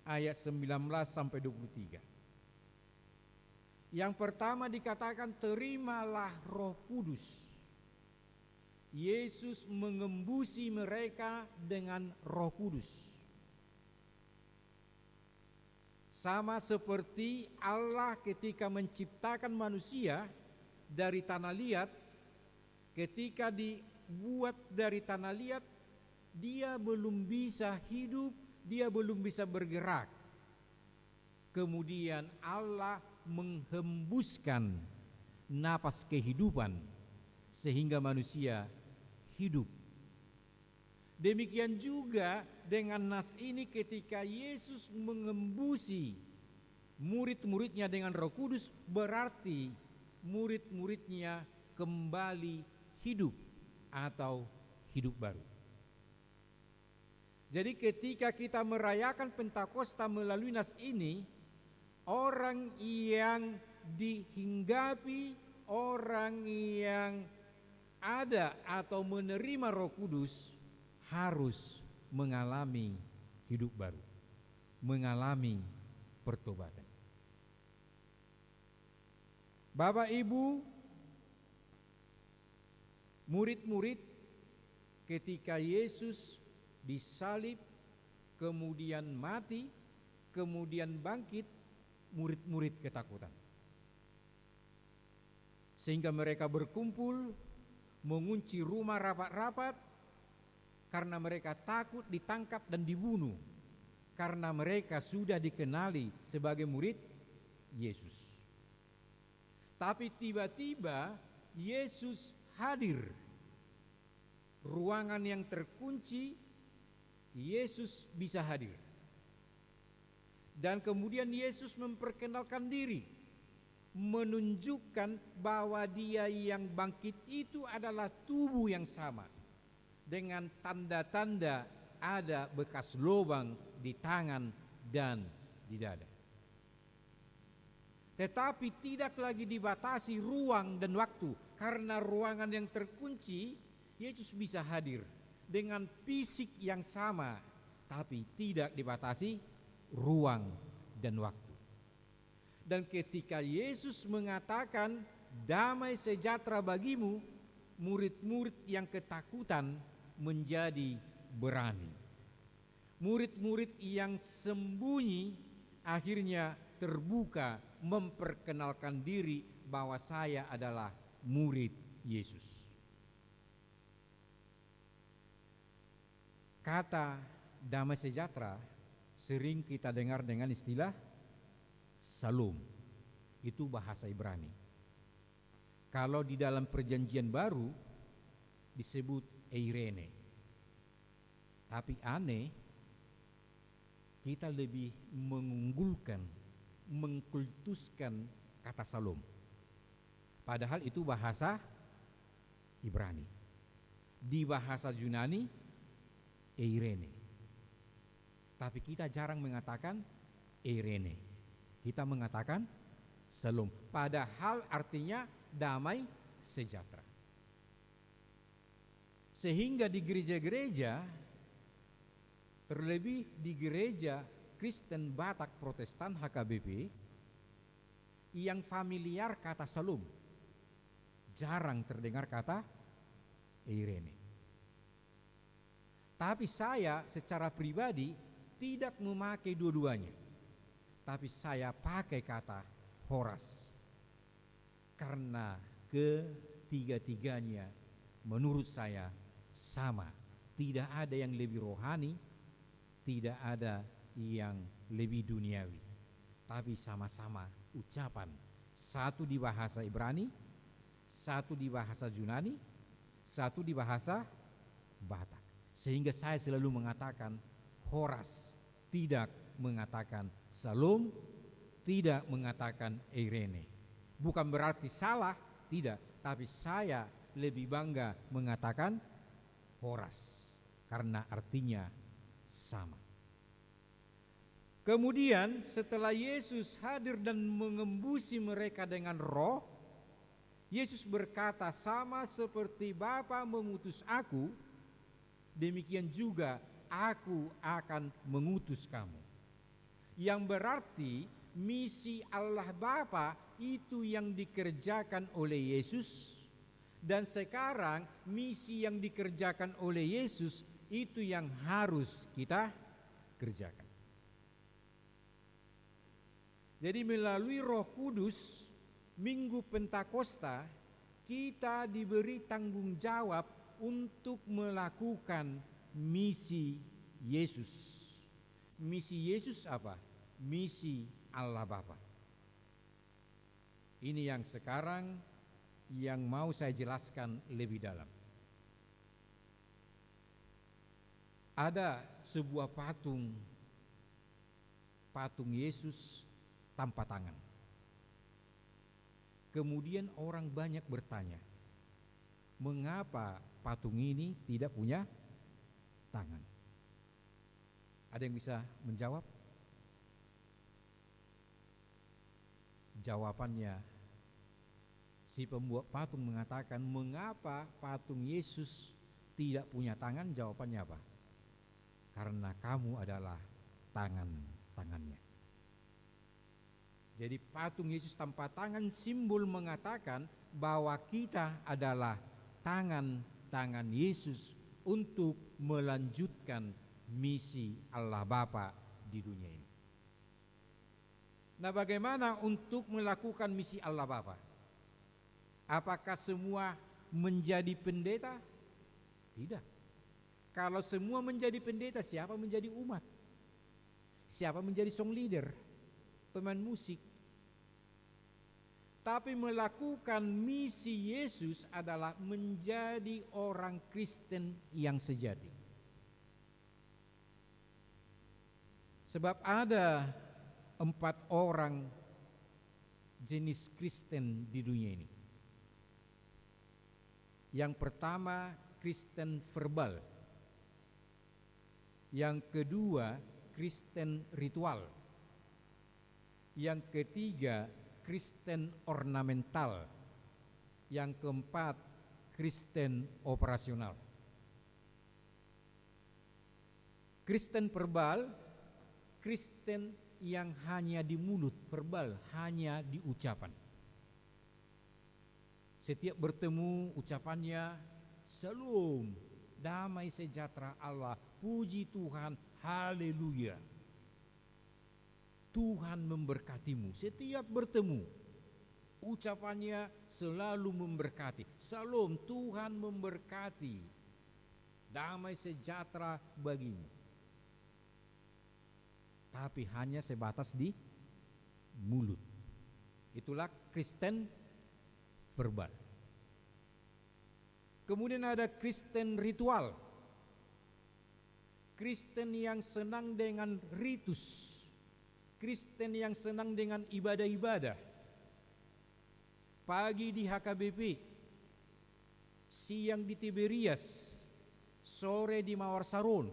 ayat 19 sampai 23. Yang pertama dikatakan, terimalah Roh Kudus. Yesus mengembusi mereka dengan Roh Kudus. Sama seperti Allah ketika menciptakan manusia dari tanah liat, ketika dibuat dari tanah liat, dia belum bisa hidup, dia belum bisa bergerak. Kemudian Allah menghembuskan napas kehidupan sehingga manusia hidup. Demikian juga dengan nas ini ketika Yesus mengembusi murid-muridnya dengan Roh Kudus, berarti murid-muridnya kembali hidup atau hidup baru. Jadi ketika kita merayakan Pentakosta melalui nas ini, orang yang dihinggapi, orang yang ada atau menerima Roh Kudus harus mengalami hidup baru, mengalami pertobatan. Bapak, Ibu, murid-murid ketika Yesus disalib, kemudian mati, kemudian bangkit, murid-murid ketakutan. Sehingga mereka berkumpul, mengunci rumah rapat-rapat, karena mereka takut ditangkap dan dibunuh, karena mereka sudah dikenali sebagai murid Yesus. Tapi tiba-tiba Yesus hadir. Ruangan yang terkunci, Yesus bisa hadir. Dan kemudian Yesus memperkenalkan diri, menunjukkan bahwa Dia yang bangkit itu adalah tubuh yang sama, dengan tanda-tanda ada bekas lubang di tangan dan di dada. Tetapi tidak lagi dibatasi ruang dan waktu, karena ruangan yang terkunci, Yesus bisa hadir dengan fisik yang sama, tapi tidak dibatasi ruang dan waktu. Dan ketika Yesus mengatakan damai sejahtera bagimu, murid-murid yang ketakutan menjadi berani. Murid-murid yang sembunyi akhirnya terbuka memperkenalkan diri bahwa saya adalah murid Yesus. Kata damai sejahtera sering kita dengar dengan istilah Salom. Itu bahasa Ibrani. Kalau di dalam perjanjian baru disebut Eirene. Tapi aneh, kita lebih mengunggulkan, mengkultuskan kata Salom. Padahal itu bahasa Ibrani. Di bahasa Yunani Eirene. Tapi kita jarang mengatakan Eirene. Kita mengatakan Salom. Padahal artinya damai sejahtera. Sehingga di gereja-gereja, terlebih di gereja Kristen Batak Protestan HKBP, yang familiar kata Salom, jarang terdengar kata Eirene. Tapi saya secara pribadi tidak memakai dua-duanya, tapi saya pakai kata Horas, karena ketiga-tiganya menurut saya sama. Tidak ada yang lebih rohani, tidak ada yang lebih duniawi, tapi sama-sama ucapan. Satu di bahasa Ibrani, satu di bahasa Yunani, satu di bahasa Batak. Sehingga saya selalu mengatakan Horas, tidak mengatakan Salom, tidak mengatakan Eirene. Bukan berarti salah, tidak, tapi saya lebih bangga mengatakan Horas karena artinya sama. Kemudian setelah Yesus hadir dan mengembusi mereka dengan Roh, Yesus berkata, sama seperti Bapa mengutus aku, demikian juga aku akan mengutus kamu. Yang berarti misi Allah Bapa itu yang dikerjakan oleh Yesus, dan sekarang misi yang dikerjakan oleh Yesus itu yang harus kita kerjakan. Jadi melalui Roh Kudus, Minggu Pentakosta, kita diberi tanggung jawab untuk melakukan misi Yesus. Misi Yesus apa? Misi Allah Bapa. Ini yang sekarang yang mau saya jelaskan lebih dalam. Ada sebuah patung Yesus tanpa tangan. Kemudian orang banyak bertanya, mengapa patung ini tidak punya tangan? Ada yang bisa menjawab? Jawabannya, si pembuat patung mengatakan, mengapa patung Yesus tidak punya tangan? Jawabannya apa? Karena kamu adalah tangannya. Jadi patung Yesus tanpa tangan simbol mengatakan bahwa kita adalah tangan Yesus untuk melanjutkan misi Allah Bapa di dunia ini. Nah, bagaimana untuk melakukan misi Allah Bapa? Apakah semua menjadi pendeta? Tidak. Kalau semua menjadi pendeta, siapa menjadi umat? Siapa menjadi song leader, pemain musik? Tapi melakukan misi Yesus adalah menjadi orang Kristen yang sejati. Sebab ada 4 orang jenis Kristen di dunia ini. Yang pertama, Kristen verbal. Yang kedua, Kristen ritual. Yang ketiga, Kristen ornamental. Yang keempat, Kristen operasional. Kristen verbal, Kristen yang hanya di mulut, verbal, hanya di ucapan. Setiap bertemu ucapannya Shalom, damai sejahtera Allah, puji Tuhan, haleluya. Tuhan memberkatimu. Setiap bertemu ucapannya selalu memberkati. Shalom, Tuhan memberkati, damai sejahtera bagimu. Tapi hanya sebatas di mulut. Itulah Kristen verbal. Kemudian ada Kristen ritual. Kristen yang senang dengan ritus. Kristen yang senang dengan ibadah-ibadah. Pagi di HKBP, siang di Tiberias, sore di Mawar Sarun.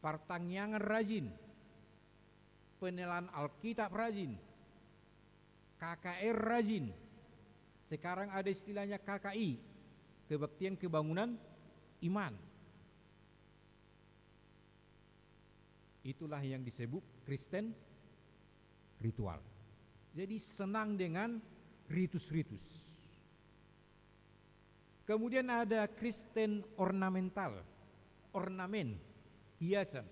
Pertanyaan rajin, penelan Alkitab rajin, KKR rajin. Sekarang ada istilahnya KKI, kebaktian kebangunan iman. Itulah yang disebut Kristen ritual. Jadi senang dengan ritus-ritus. Kemudian ada Kristen ornamental, ornamen, hiasan.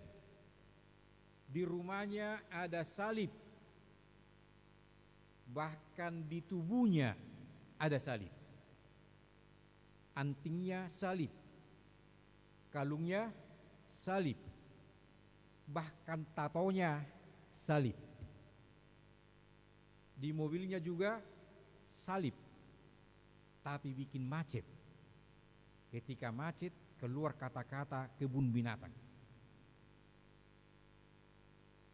Di rumahnya ada salib, bahkan di tubuhnya ada salib. Antingnya salib, kalungnya salib, bahkan tatonya salib. Di mobilnya juga salib, tapi bikin macet. Ketika macet keluar kata-kata kebun binatang.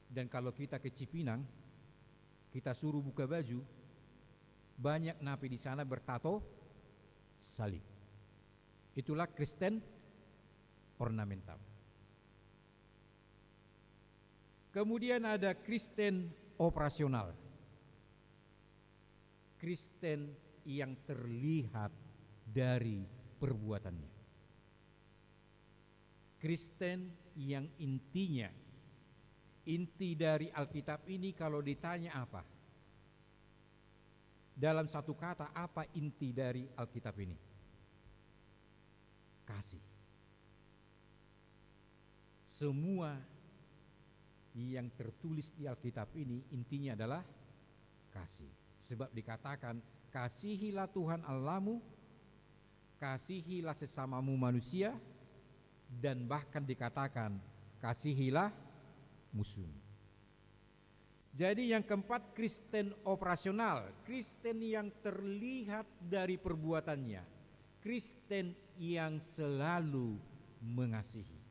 Dan kalau kita ke Cipinang, kita suruh buka baju, banyak napi di sana bertato salib. Itulah Kristen ornamental. Kemudian ada Kristen operasional. Kristen yang terlihat dari perbuatannya. Kristen yang intinya, inti dari Alkitab ini kalau ditanya apa? Dalam satu kata, apa inti dari Alkitab ini? Kasih. Semua yang tertulis di Alkitab ini intinya adalah kasih. Sebab dikatakan, kasihilah Tuhan Allahmu, kasihilah sesamamu manusia, dan bahkan dikatakan, kasihilah musuhmu. Jadi yang keempat, Kristen operasional, Kristen yang terlihat dari perbuatannya, Kristen yang selalu mengasihi.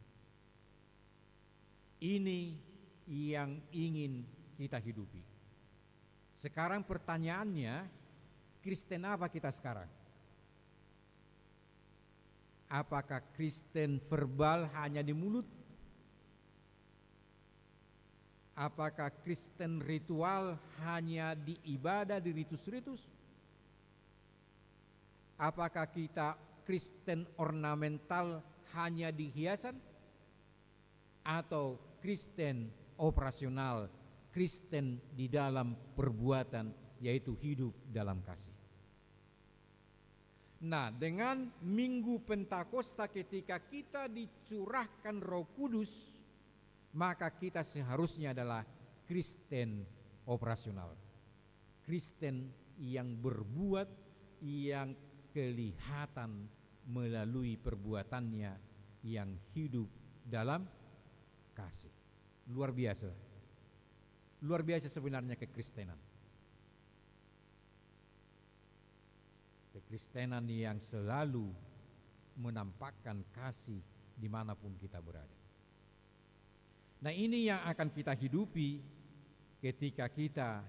Ini yang ingin kita hidupi. Sekarang pertanyaannya, Kristen apa kita sekarang? Apakah Kristen verbal hanya di mulut? Apakah Kristen ritual hanya di ibadah, di ritus-ritus? Apakah kita Kristen ornamental hanya di hiasan? Atau Kristen operasional, Kristen di dalam perbuatan, yaitu hidup dalam kasih. Nah, dengan Minggu Pentakosta ketika kita dicurahkan Roh Kudus, maka kita seharusnya adalah Kristen operasional. Kristen yang berbuat, yang kelihatan melalui perbuatannya, yang hidup dalam kasih. Luar biasa. Luar biasa sebenarnya kekristenan. Kekristenan yang selalu menampakkan kasih dimanapun kita berada. Nah, ini yang akan kita hidupi ketika kita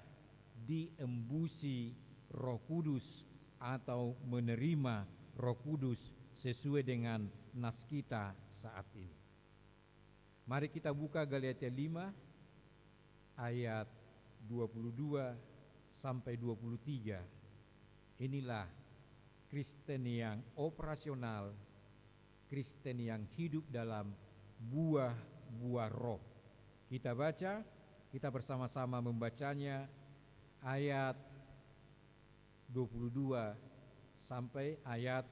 diembusi Roh Kudus atau menerima Roh Kudus sesuai dengan nas kita saat ini. Mari kita buka Galatia 5 ayat 22 sampai 23. Inilah Kristen yang operasional, Kristen yang hidup dalam buah-buah roh. Kita baca, kita bersama-sama membacanya ayat 22 sampai ayat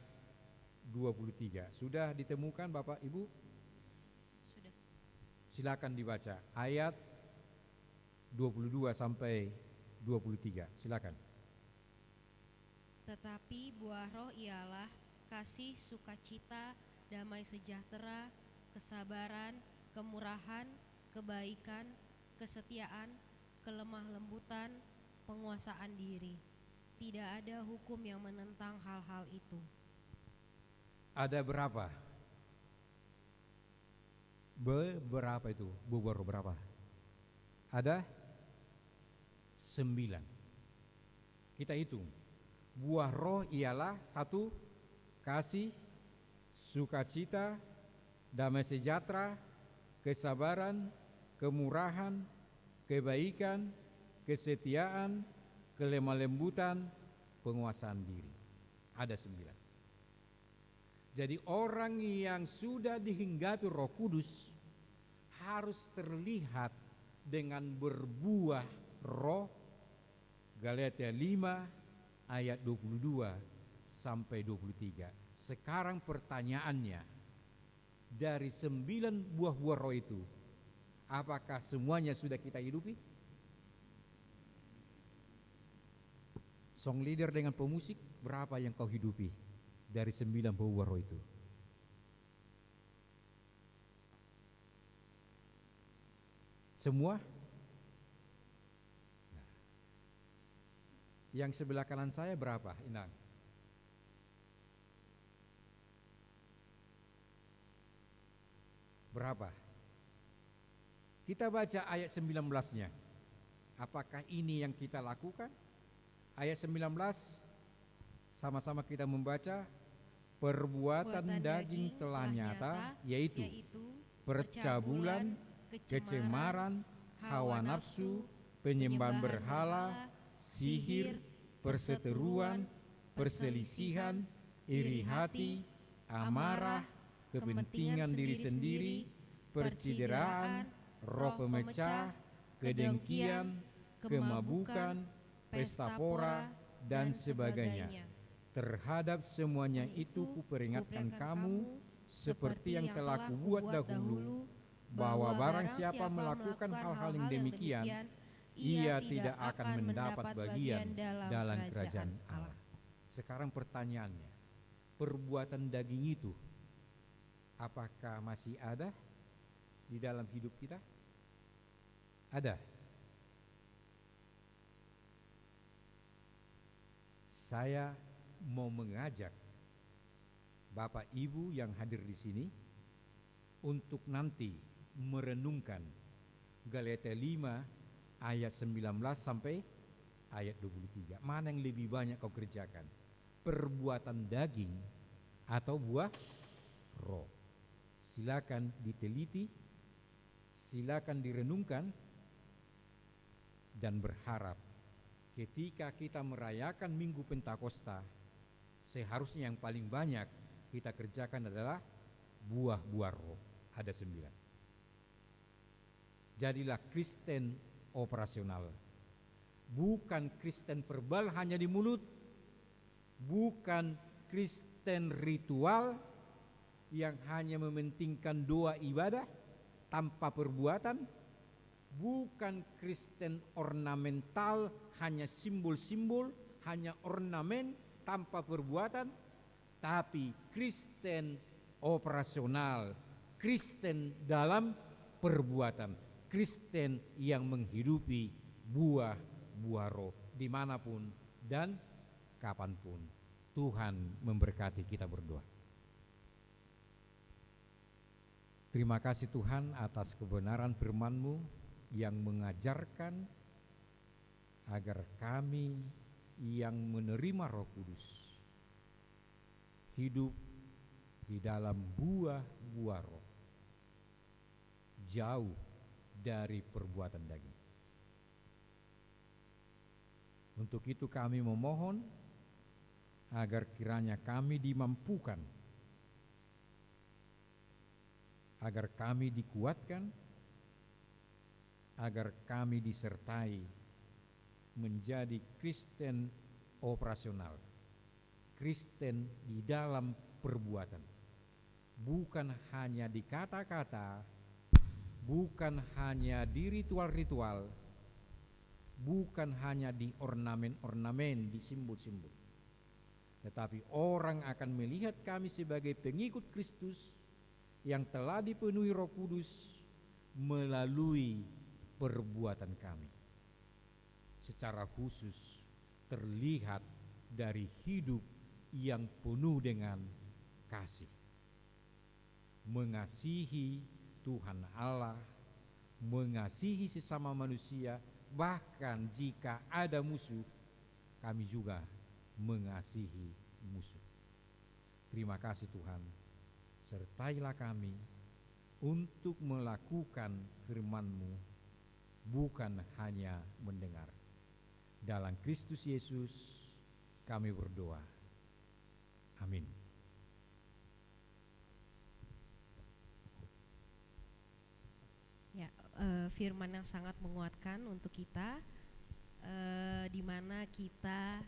23. Sudah ditemukan Bapak Ibu? Sudah. Silakan dibaca ayat 22 sampai 23. Silakan. Tetapi buah roh ialah kasih, sukacita, damai sejahtera, kesabaran, kemurahan, kebaikan, kesetiaan, kelemah lembutan, penguasaan diri. Tidak ada hukum yang menentang hal-hal itu. Ada berapa? Berapa itu? Buah roh berapa? Ada 9. Kita hitung. Buah roh ialah 1. Kasih, sukacita, damai sejahtera, kesabaran, kemurahan, kebaikan, kesetiaan, kelemah lembutan, penguasaan diri. Ada 9. Jadi orang yang sudah dihinggapi Roh Kudus harus terlihat dengan berbuah roh. Galatia 5 ayat 22 sampai 23. Sekarang pertanyaannya, dari 9 buah-buah roh itu, apakah semuanya sudah kita hidupi? Song leader dengan pemusik, berapa yang kau hidupi dari 9 buah roh itu? Semua? Nah, yang sebelah kanan saya berapa, Inang? Berapa? Kita baca ayat 19-nya. Apakah ini yang kita lakukan? Ayat 19, sama-sama kita membaca. Perbuatan daging telah nyata, yaitu percabulan, kecemaran, hawa nafsu, penyembahan berhala, sihir, perseteruan, perselisihan, iri hati, amarah, kepentingan diri sendiri, percideraan, roh pemecah, kedengkian, kemabukan, pesta pora, dan sebagainya. Terhadap semuanya itu kuperingatkan kamu, seperti yang telah kubuat dahulu, bahwa barang siapa melakukan hal-hal yang demikian, ia tidak akan mendapat bagian dalam kerajaan Allah. Sekarang pertanyaannya, perbuatan daging itu apakah masih ada di dalam hidup kita? Ada. Saya mau mengajak Bapak Ibu yang hadir di sini untuk nanti merenungkan Galatia 5 ayat 19 sampai ayat 23. Mana yang lebih banyak kau kerjakan? Perbuatan daging atau buah roh? Silakan diteliti, silakan direnungkan, dan berharap ketika kita merayakan Minggu Pentakosta, seharusnya yang paling banyak kita kerjakan adalah buah-buah roh. Ada 9. Jadilah Kristen operasional. Bukan Kristen verbal hanya di mulut. Bukan Kristen ritual yang hanya mementingkan doa ibadah tanpa perbuatan. Bukan Kristen ornamental, hanya simbol-simbol, hanya ornamen tanpa perbuatan, tapi Kristen operasional, Kristen dalam perbuatan, Kristen yang menghidupi buah-buah roh dimanapun dan kapanpun. Tuhan memberkati, kita berdoa. Terima kasih Tuhan atas kebenaran firman-Mu yang mengajarkan agar kami yang menerima Roh Kudus hidup di dalam buah-buah roh, jauh dari perbuatan daging. Untuk itu kami memohon agar kiranya kami dimampukan, agar kami dikuatkan, agar kami disertai menjadi Kristen operasional, Kristen di dalam perbuatan, bukan hanya di kata-kata, bukan hanya di ritual-ritual, bukan hanya di ornamen-ornamen, di simbol-simbol, tetapi orang akan melihat kami sebagai pengikut Kristus yang telah dipenuhi Roh Kudus melalui perbuatan kami. Secara khusus terlihat dari hidup yang penuh dengan kasih, mengasihi Tuhan Allah, mengasihi sesama manusia, bahkan jika ada musuh, kami juga mengasihi musuh. Terima kasih Tuhan, sertailah kami untuk melakukan firman-Mu, bukan hanya mendengar. Dalam Kristus Yesus kami berdoa. Amin. Ya, firman yang sangat menguatkan untuk kita, di mana kita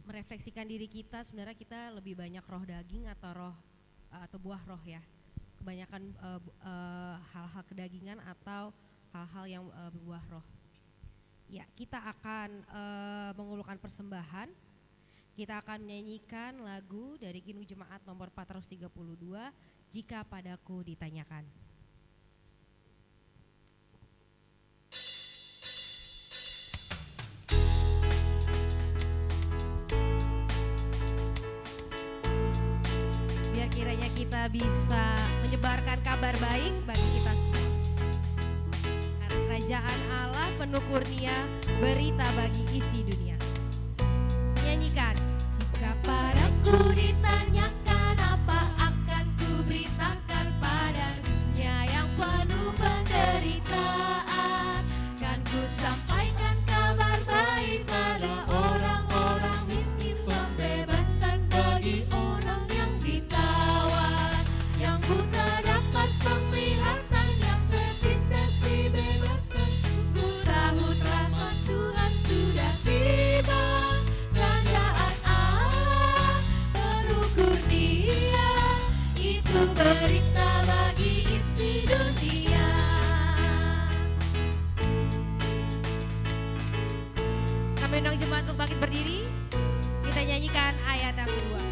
merefleksikan diri kita, sebenarnya kita lebih banyak roh daging atau roh atau buah roh ya. Kebanyakan hal-hal kedagingan atau hal-hal yang berbuah roh. Ya, kita akan mengumpulkan persembahan. Kita akan menyanyikan lagu dari Kidung Jemaat nomor 432, Jika Padaku Ditanyakan. Biar kiranya kita bisa menyebarkan kabar baik bagi kita semua. Karena kerajaan Allah penuh kurnia, berita bagi isi dunia. Nyanyikan. Jika padaku ditanyakan apa akan ku beritakan pada dunia yang penuh penderitaan, kan ku sampaikan kabar baik pada orang-orang miskin, pembebasan bagi orang yang ditawan, yang buta dapat penglihatan, yang tertindas dibebaskan. Sungguh rahut rahmat Tuhan sudah tiba. Kerajaan Allah penuh kurnia, itu berita bagi isi dunia. Kami undang jemaat untuk bangkit berdiri. Kita nyanyikan ayat yang kedua.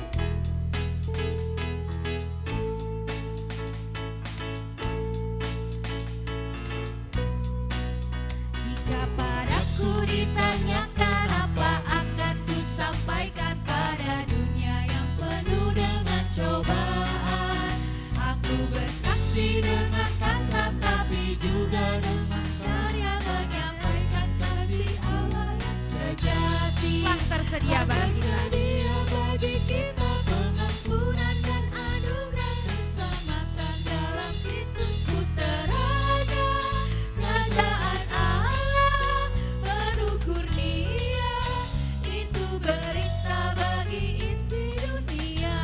Jika padaku ditanyakan apa akan ku sampaikan pada dunia yang penuh dengan cobaan, aku bersaksi dengan kata tapi juga dengan karya menyampaikan kasih Allah yang sejati. Telah tersedia bagi kita pengampunan dan anugerah keselamatan dalam Kristus Putera-Nya. Kerajaan Allah penuh kurnia, itu berita bagi isi dunia.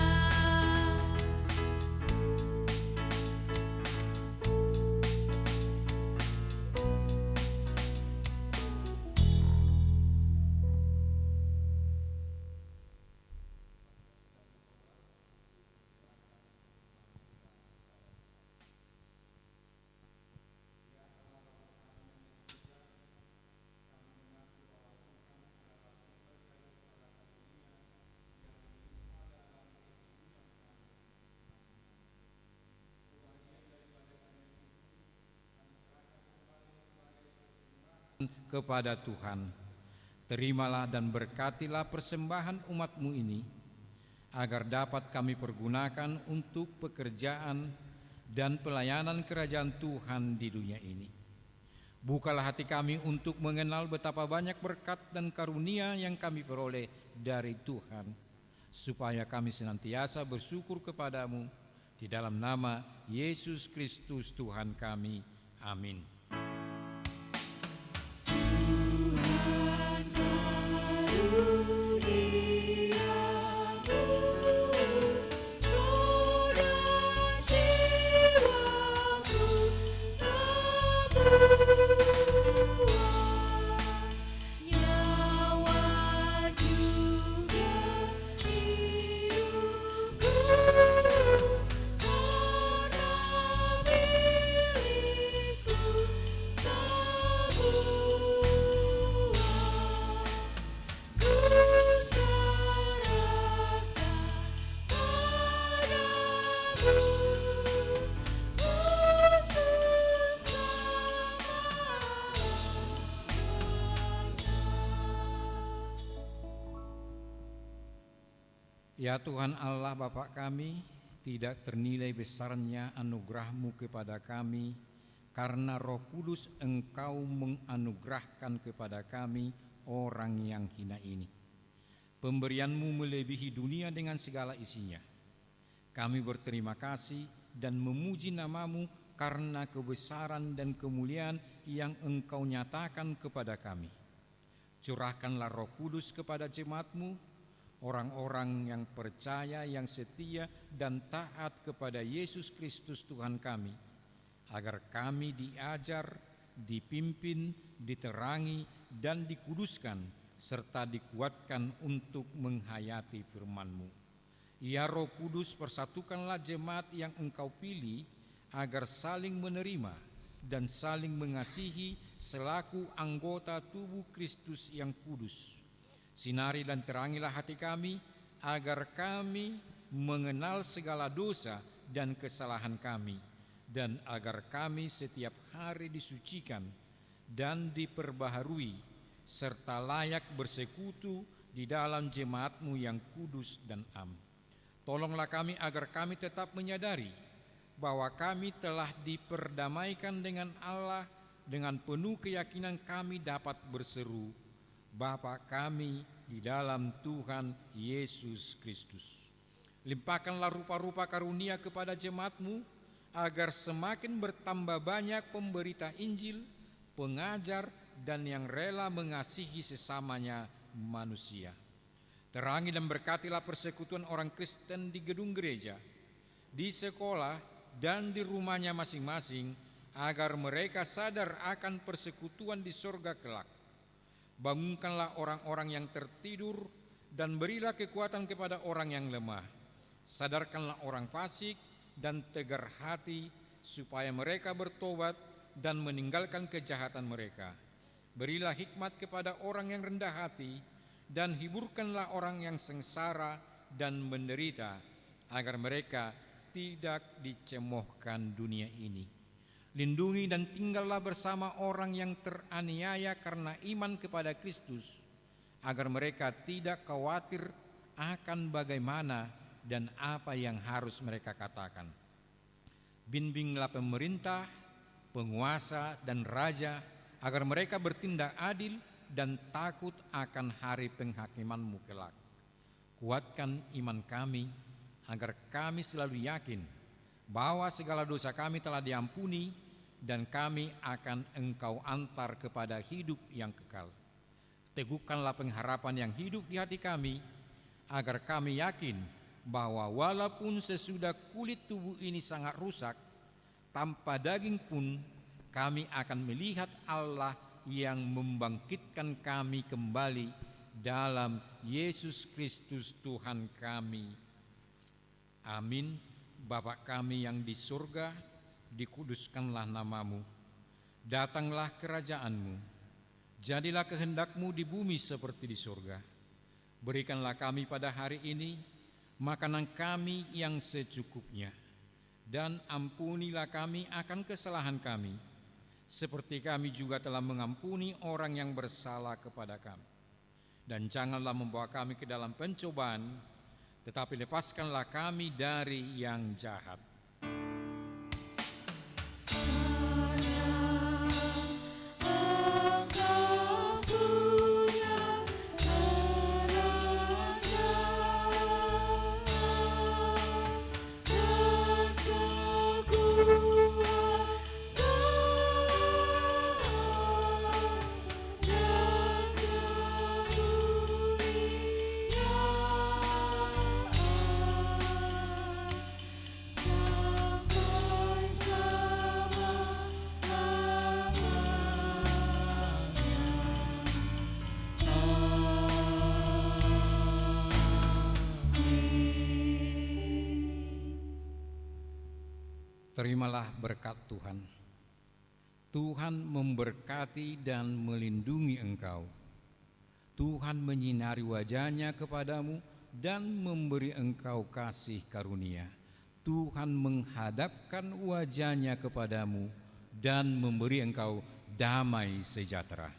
Kepada Tuhan, terimalah dan berkatilah persembahan umat-Mu ini, agar dapat kami pergunakan untuk pekerjaan dan pelayanan kerajaan Tuhan di dunia ini. Bukalah hati kami untuk mengenal betapa banyak berkat dan karunia yang kami peroleh dari Tuhan, supaya kami senantiasa bersyukur kepadamu, di dalam nama Yesus Kristus Tuhan kami. Amin. Jiwaku Ya Tuhan Allah Bapa kami, tidak ternilai besarnya anugerah-Mu kepada kami, karena Roh Kudus Engkau menganugerahkan kepada kami orang yang hina ini. Pemberian-Mu melebihi dunia dengan segala isinya. Kami berterima kasih dan memuji nama-Mu karena kebesaran dan kemuliaan yang Engkau nyatakan kepada kami. Curahkanlah Roh Kudus kepada jemaat-Mu, orang-orang yang percaya, yang setia dan taat kepada Yesus Kristus Tuhan kami, agar kami diajar, dipimpin, diterangi, dan dikuduskan, serta dikuatkan untuk menghayati firman-Mu. Ya Roh Kudus, persatukanlah jemaat yang Engkau pilih, agar saling menerima dan saling mengasihi selaku anggota tubuh Kristus yang kudus. Sinari dan terangilah hati kami, agar kami mengenal segala dosa dan kesalahan kami, dan agar kami setiap hari disucikan dan diperbaharui, serta layak bersekutu di dalam jemaat-Mu yang kudus dan am. Tolonglah kami agar kami tetap menyadari bahwa kami telah diperdamaikan dengan Allah. Dengan penuh keyakinan kami dapat berseru, Bapa kami di dalam Tuhan Yesus Kristus. Limpahkanlah rupa-rupa karunia kepada jemaat-Mu, agar semakin bertambah banyak pemberita Injil, pengajar, dan yang rela mengasihi sesamanya manusia. Terangi dan berkatilah persekutuan orang Kristen di gedung gereja, di sekolah, dan di rumahnya masing-masing, agar mereka sadar akan persekutuan di surga kelak. Bangunkanlah orang-orang yang tertidur dan berilah kekuatan kepada orang yang lemah. Sadarkanlah orang fasik dan tegar hati, supaya mereka bertobat dan meninggalkan kejahatan mereka. Berilah hikmat kepada orang yang rendah hati, dan hiburkanlah orang yang sengsara dan menderita, agar mereka tidak dicemoohkan dunia ini. Lindungi dan tinggallah bersama orang yang teraniaya karena iman kepada Kristus, agar mereka tidak khawatir akan bagaimana dan apa yang harus mereka katakan. Bimbinglah pemerintah, penguasa, dan raja, agar mereka bertindak adil dan takut akan hari penghakiman-Mu kelak. Kuatkan iman kami, agar kami selalu yakin bahwa segala dosa kami telah diampuni, dan kami akan Engkau antar kepada hidup yang kekal. Teguhkanlah pengharapan yang hidup di hati kami, agar kami yakin bahwa walaupun sesudah kulit tubuh ini sangat rusak, tanpa daging pun kami akan melihat Allah yang membangkitkan kami kembali dalam Yesus Kristus Tuhan kami. Amin. Bapa kami yang di surga, dikuduskanlah nama-Mu. Datanglah kerajaan-Mu. Jadilah kehendak-Mu di bumi seperti di surga. Berikanlah kami pada hari ini makanan kami yang secukupnya, dan ampunilah kami akan kesalahan kami, seperti kami juga telah mengampuni orang yang bersalah kepada kami. Dan janganlah membawa kami ke dalam pencobaan, tetapi lepaskanlah kami dari yang jahat. Terimalah berkat Tuhan. Tuhan memberkati dan melindungi engkau. Tuhan menyinari wajah-Nya kepadamu dan memberi engkau kasih karunia. Tuhan menghadapkan wajah-Nya kepadamu dan memberi engkau damai sejahtera.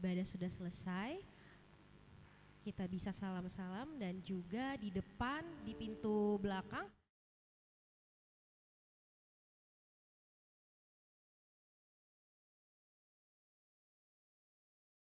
ibadah sudah selesai, kita bisa salam-salam dan juga di depan di pintu belakang